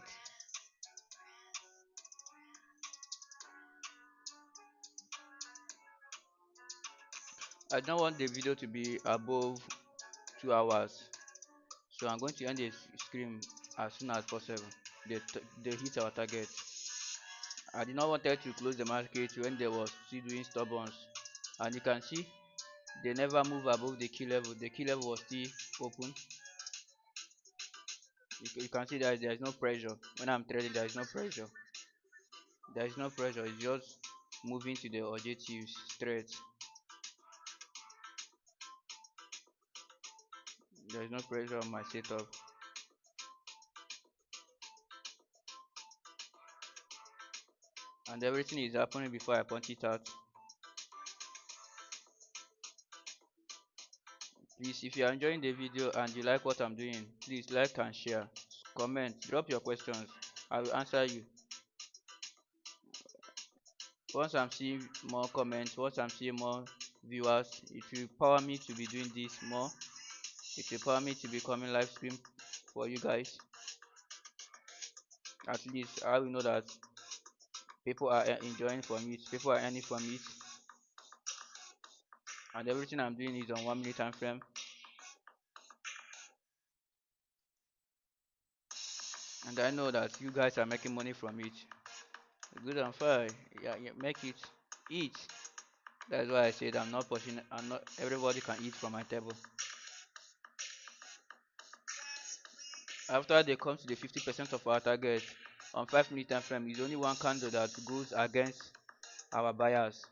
[SPEAKER 2] I don't want the video to be above 2 hours, so I'm going to end the screen as soon as possible. They hit our target. I did not want to close the market when they was still doing stubborns, and you can see they never move above the key level. The key level was still open. You can see that there is no pressure. When I'm trading, there is no pressure. There is no pressure. It's just moving to the objectives straight. There is no pressure on my setup. And everything is happening before I punch it out. Please, if you are enjoying the video and you like what I'm doing, please like and share, comment, drop your questions. I will answer you. Once I'm seeing more comments, once I'm seeing more viewers, it will power me to be doing this more. It will power me to be coming live stream for you guys. At least I will know that people are enjoying from it, people are earning from it, and everything I'm doing is on 1 minute time frame. And I know that you guys are making money from it. Good and fine. Yeah, yeah, make it, eat. That's why I said I'm not pushing. I'm not. Everybody can eat from my table. After they come to the 50% of our target on 5 minute time frame, is only one candle that goes against our buyers,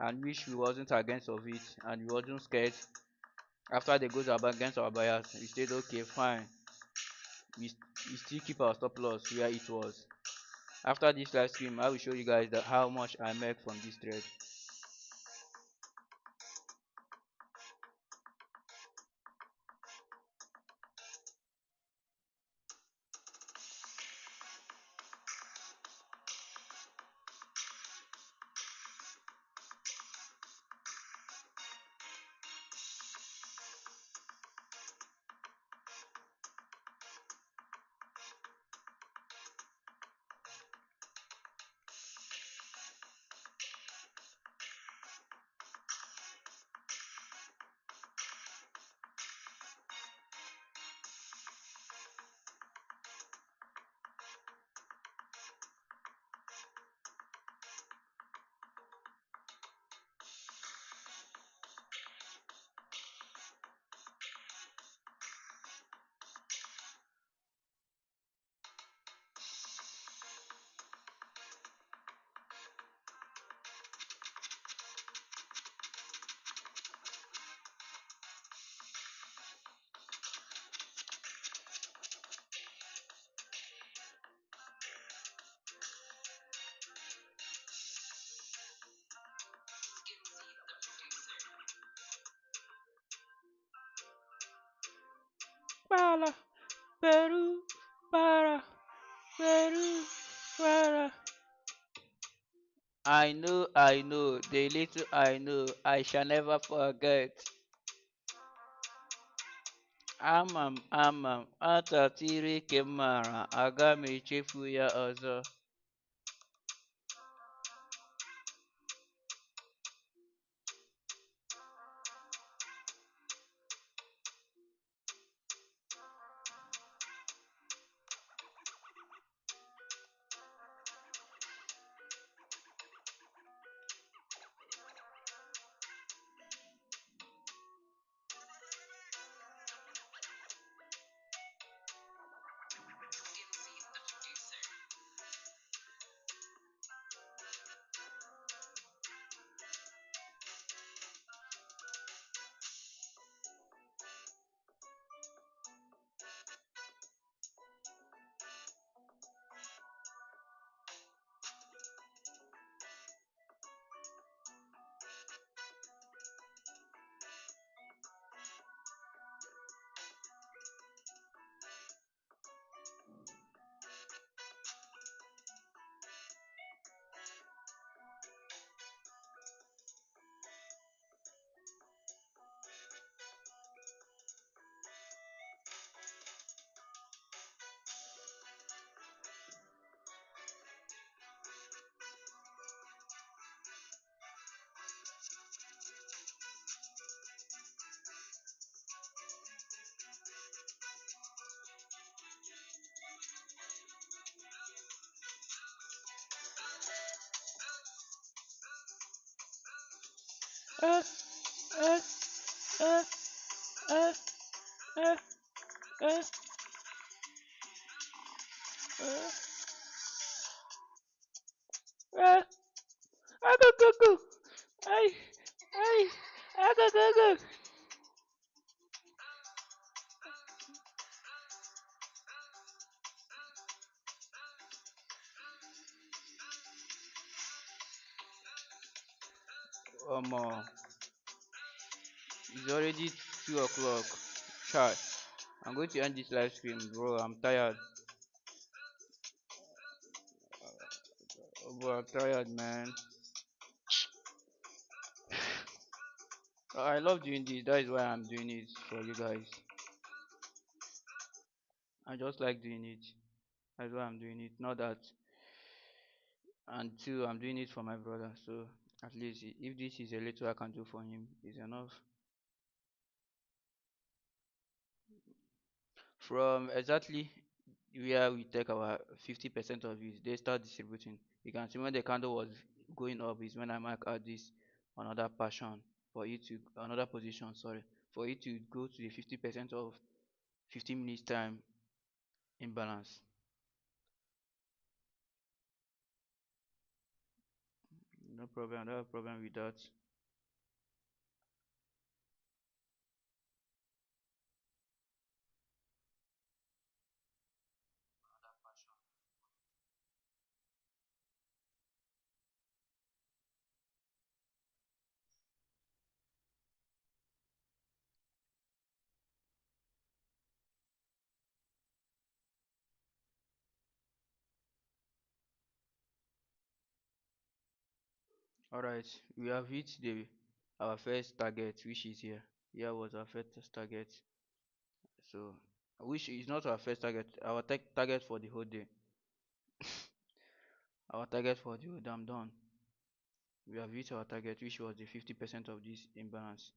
[SPEAKER 2] and which we wasn't against of it, and we wasn't scared. After they goes against our buyers, we said okay, fine. We, we still keep our stop loss where it was. After this live stream, I will show you guys that how much I make from this trade. Para, Peru, para, Peru, para. I know, the little I know, I shall never forget. Amam, atatiri kemara, aga m echefu ya ọzọ. Uh, uh, uh, uh, uh, uh, go, go, go. Ay, go, go, go. It's already 2 o'clock. Chai. I'm going to end this live stream, bro. I'm tired. Bro, I'm tired, man. I love doing this. That is why I'm doing it for you guys. I just like doing it. That's why I'm doing it. Not that, and two, I'm doing it for my brother. So at least if this is a little I can do for him, is enough. From exactly where we take our 50% of it, they start distributing. You can see when the candle was going up is when I mark out this another passion for it to another position, sorry, for it to go to the 50% of 15 minutes time imbalance. No problem, I don't have problem with that. Alright, we have hit the our first target, which is here. Here was our first target. So which is not our first target, our target for the whole day. Our target for the whole day, I'm done. We have hit our target, which was the 50% of this imbalance.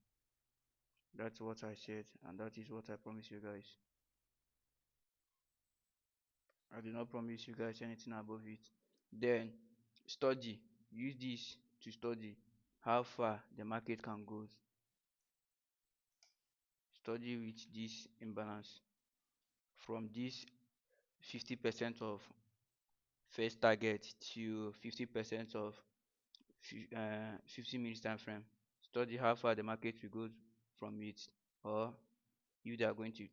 [SPEAKER 2] That's what I said, and that is what I promise you guys. I did not promise you guys anything above it. Then study. Use this to study how far the market can go. Study with this imbalance from this 50% of first target to 50% of 50 minutes time frame. Study how far the market will go from it, or if they are going to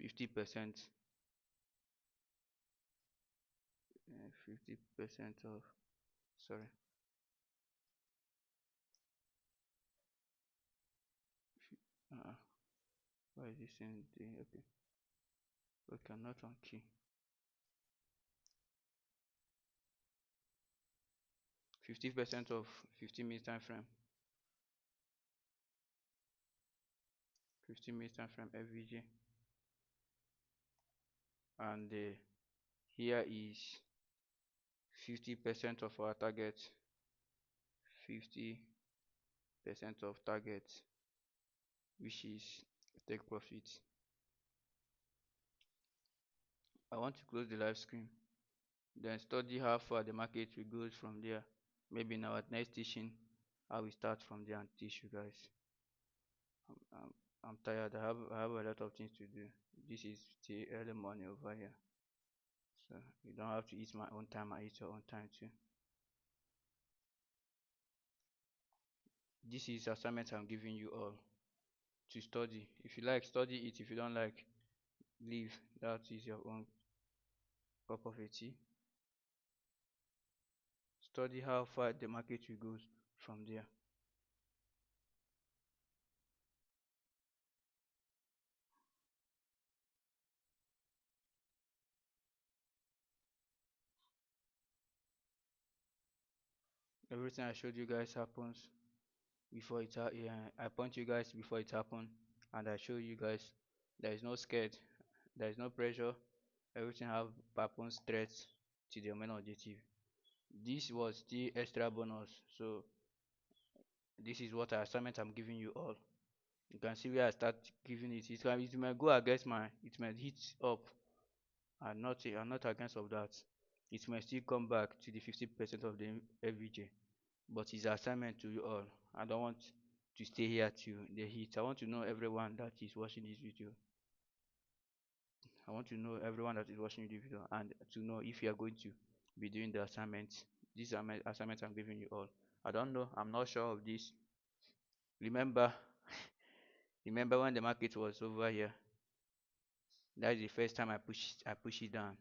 [SPEAKER 2] 50%, 50% of, sorry, uh, why is this saying the, okay, okay, I'm not on key. 50% of 15 minutes time frame, 15 minutes time frame FVG, and here is 50% of our target, 50% of target, which is take profit. I want to close the live screen, then study how far the market will go from there. Maybe in our next teaching, I will start from there and teach you guys. I'm tired. I have a lot of things to do. This is still early morning over here, so you don't have to eat my own time. I eat your own time too. This is assignment I'm giving you all to study. If you like, study it. If you don't like, leave. That is your own cup of tea. Study how far the market will go from there. Everything I showed you guys happens before it yeah, I point you guys before it happened, and I show you guys there is no scared, there is no pressure. Everything have happens straight to the main objective. This was the extra bonus, so this is what assignment I'm giving you all. You can see where I start giving it. It might go against my, it might hit up. I'm not against of that. It might still come back to the 50% of the FVJ, but it's assignment to you all. I don't want to stay here to the heat. I want to know everyone that is watching this video. I want to know everyone that is watching the video, and to know if you are going to be doing the assignments. These are my assignments I'm giving you all. I don't know. I'm not sure of this. Remember, remember when the market was over here? That is the first time I push it down.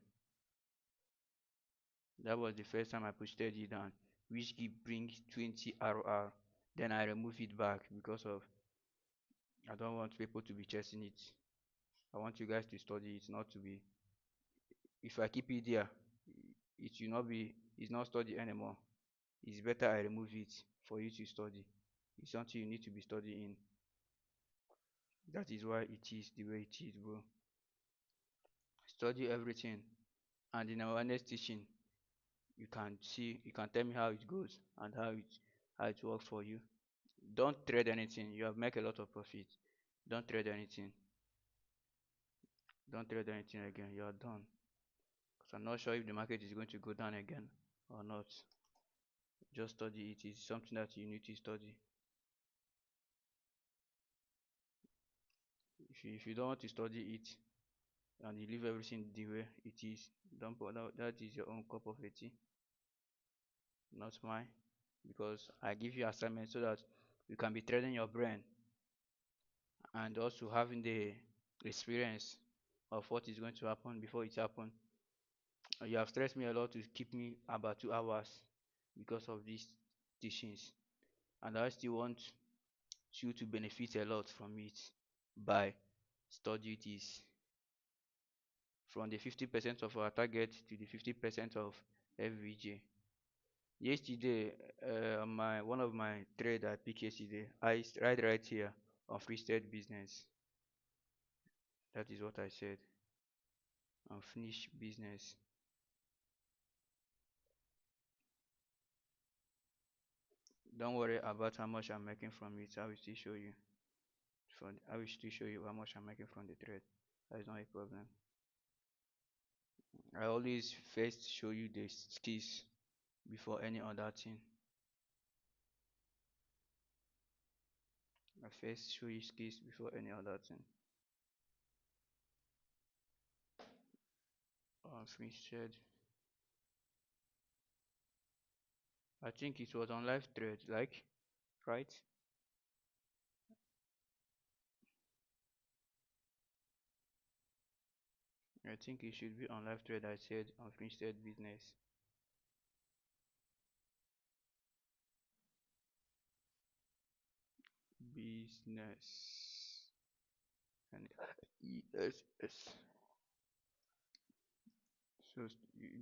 [SPEAKER 2] That was the first time I pushed it down, which give brings 20 RR. Then I remove it back because of I don't want people to be chasing it. I want you guys to study it, not to be. If I keep it there, it will not be. It's not study anymore. It's better I remove it for you to study. It's something you need to be studying. That is why it is the way it is, bro. Study everything, and in our next teaching, you can tell me how it goes and how it works for you. Don't trade anything. You have make a lot of profit. Don't trade anything. Don't trade anything again. You are done. Because I'm not sure if the market is going to go down again or not. Just study it. It's something that you need to study. If you don't want to study it and you leave everything the way it is, don't bother. That is your own cup of tea, not mine. Because I give you assignment so that you can be training your brain and also having the experience of what is going to happen before it happens. You have stressed me a lot to keep me about 2 hours because of these teachings, and I still want you to benefit a lot from it by study this from the 50% of our target to the 50% of FVJ. Yesterday, my one of my trade I picked yesterday, I right here on free state business. That is what I said. Unfinished business. Don't worry about how much I'm making from it. I will still show you. I will still show you how much I'm making from the trade. That is not a problem. I always first show you the skills before any other thing. I first show you skills before any other thing. Finished. I think it was on live trade, like, right? I think it should be on live trade. I said unfinished business. Business. And ESS. So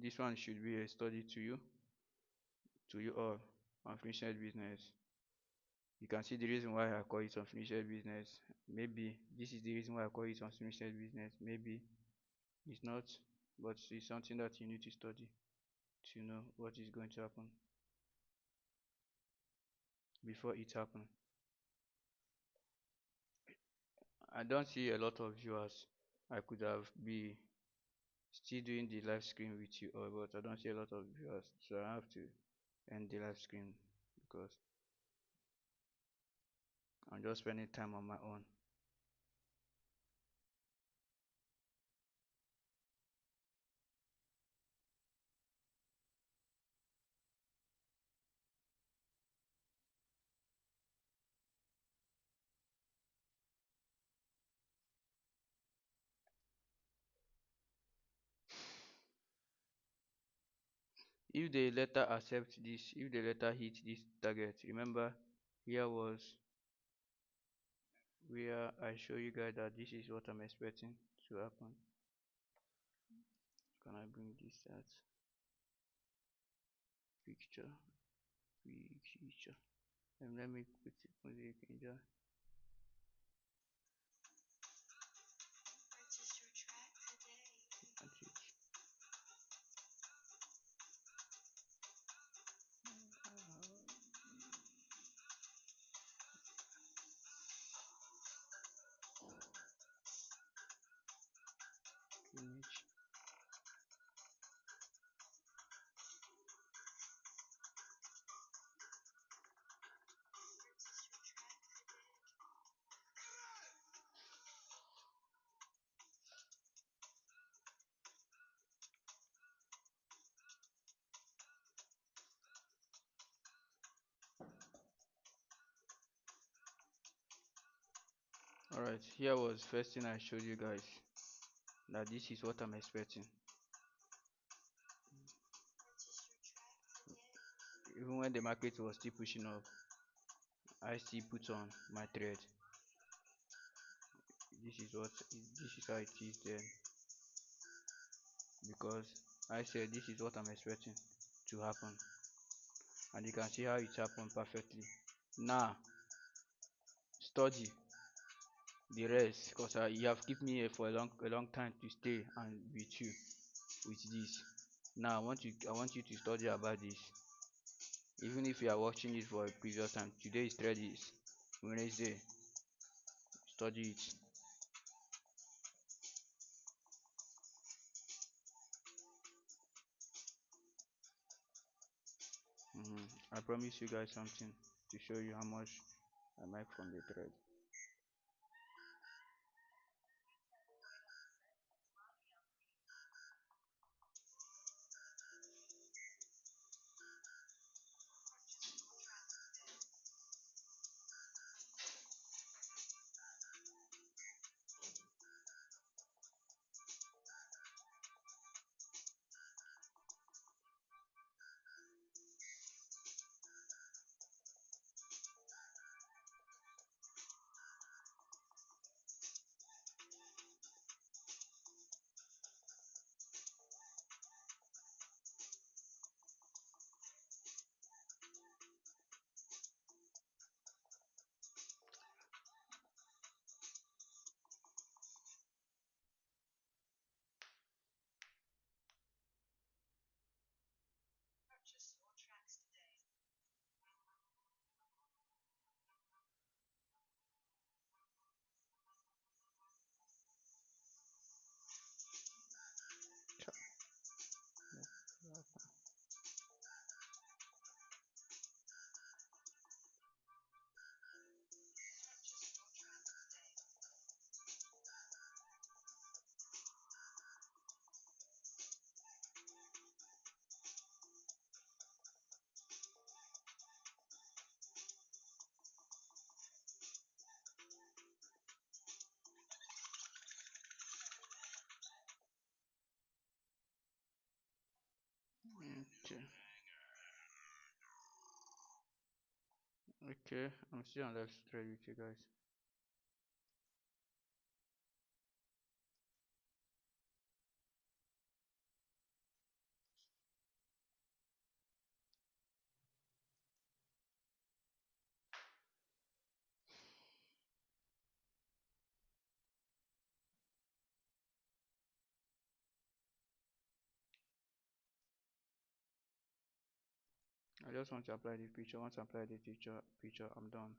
[SPEAKER 2] this one should be a study to you all. Unfinished business. You can see the reason why I call it unfinished business. Maybe this is the reason why I call it unfinished business. Maybe it's not, but it's something that you need to study to know what is going to happen before it happens. I don't see a lot of viewers. I could have be still doing the live screen with you all, but I don't see a lot of viewers, so I have to end the live screen because I'm just spending time on my own. If they later accept this, if they later hit this target, remember here was where I show you guys that this is what I'm expecting to happen. Can I bring this out? Picture, picture. And let me put it music in there. That's it. Image. Alright, here was first thing I showed you guys that this is what I'm expecting. Even when the market was still pushing up, I still put on my trade. this is how it is then, because I said this is what I'm expecting to happen, and you can see how it happened perfectly. Now study the rest, because you have kept me here for a long time to stay and with you with this. Now I want you to study about this. Even if you are watching it for a previous time, today is Wednesday. Study it. I promise you guys something to show you how much I make from the trade. Okay. Okay, I'm still on live trade with you guys. I just want to apply the picture. Once I apply the picture, I'm done.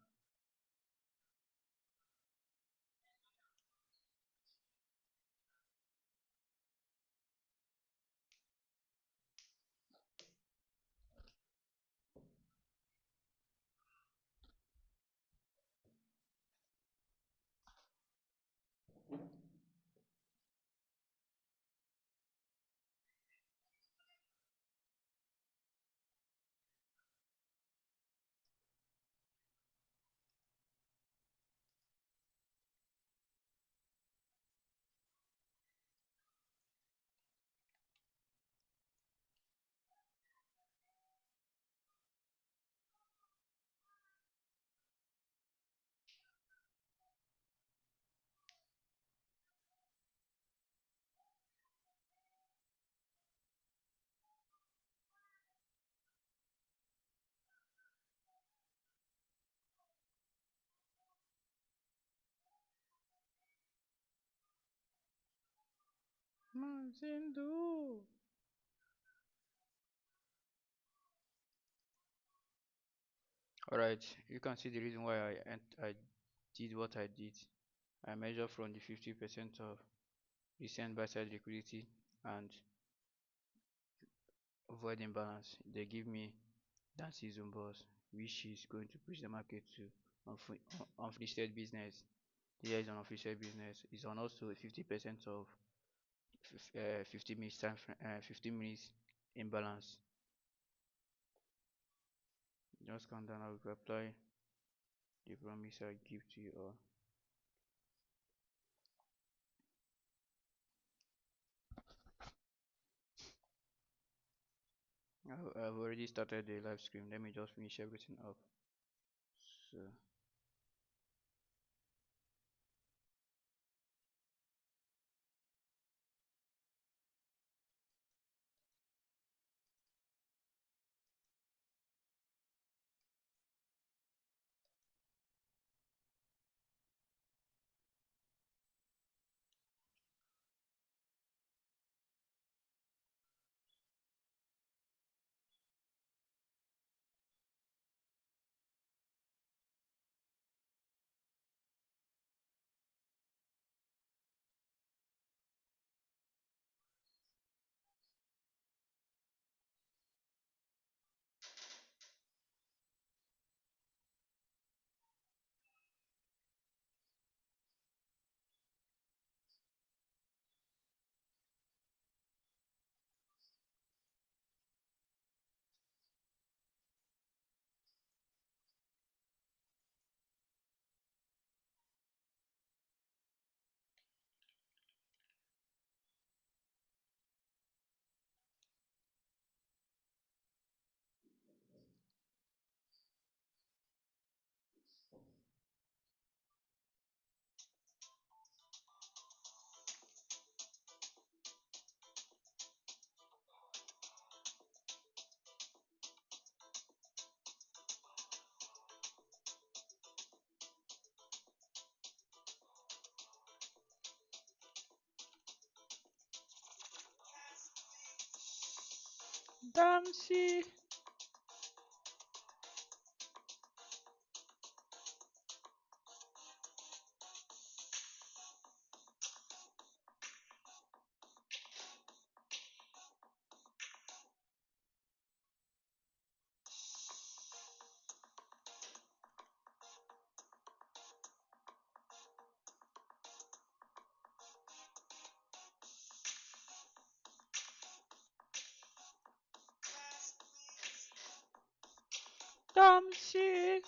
[SPEAKER 2] Manzindo. Alright, you can see the reason why I did what I did. I measure from the 50% of recent buy side liquidity and avoid imbalance. They give me that season boss, which is going to push the market to unfinished business. Here is an official business. It's on also 50% of 50 minutes 15 minutes imbalance. Just calm down. I will apply the promise I give to you all. I've already started the live stream. Let me just finish everything up. So Damn see. Damn see.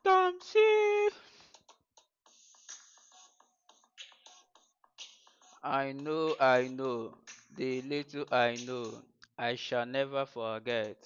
[SPEAKER 2] Damn see. I know, the little I know, I shall never forget.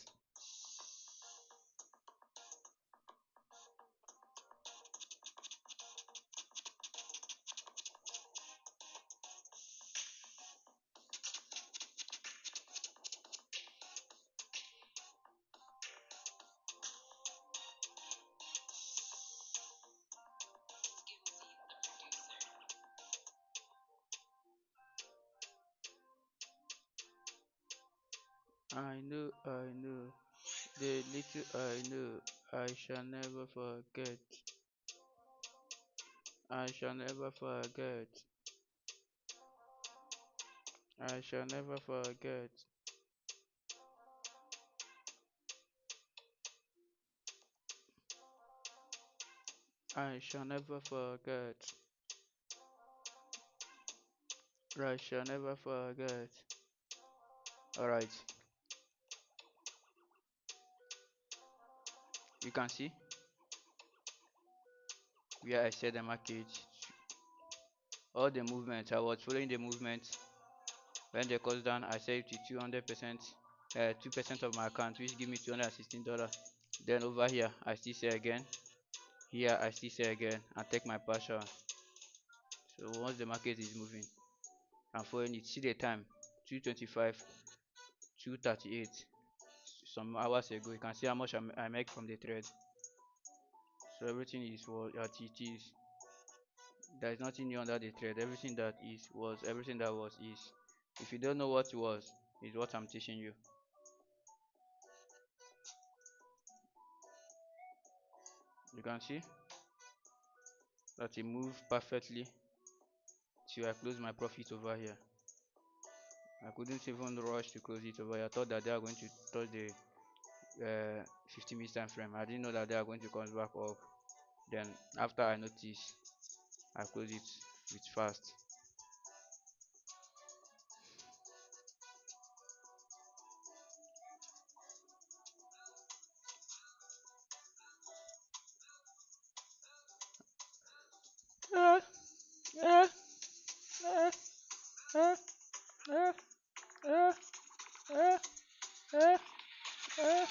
[SPEAKER 2] I know, the little I know, I shall never forget. I shall never forget. I shall never forget. I shall never forget. I shall never forget. Alright, you can see where I set the market. All the movement, I was following the movement. When they cost down, I set it to 200%, 2% of my account, which give me $216. Then over here, I still sell again. Here, I still sell again and take my partial. So once the market is moving, I'm following it. See the time, 2:25, 2:38. Some hours ago, you can see how much I make from the trade. So everything is what it is. There is nothing new under the trade. Everything that is was, everything that was is. If you don't know what was, is what I'm teaching you. You can see that it moved perfectly till I close my profit over here. I couldn't even rush to close it over here. I thought that they are going to touch the 50 minutes time frame. I didn't know that they are going to come back up. Then after I noticed, I close it with fast. Uh, uh, uh, uh, uh, uh, uh, uh, uh.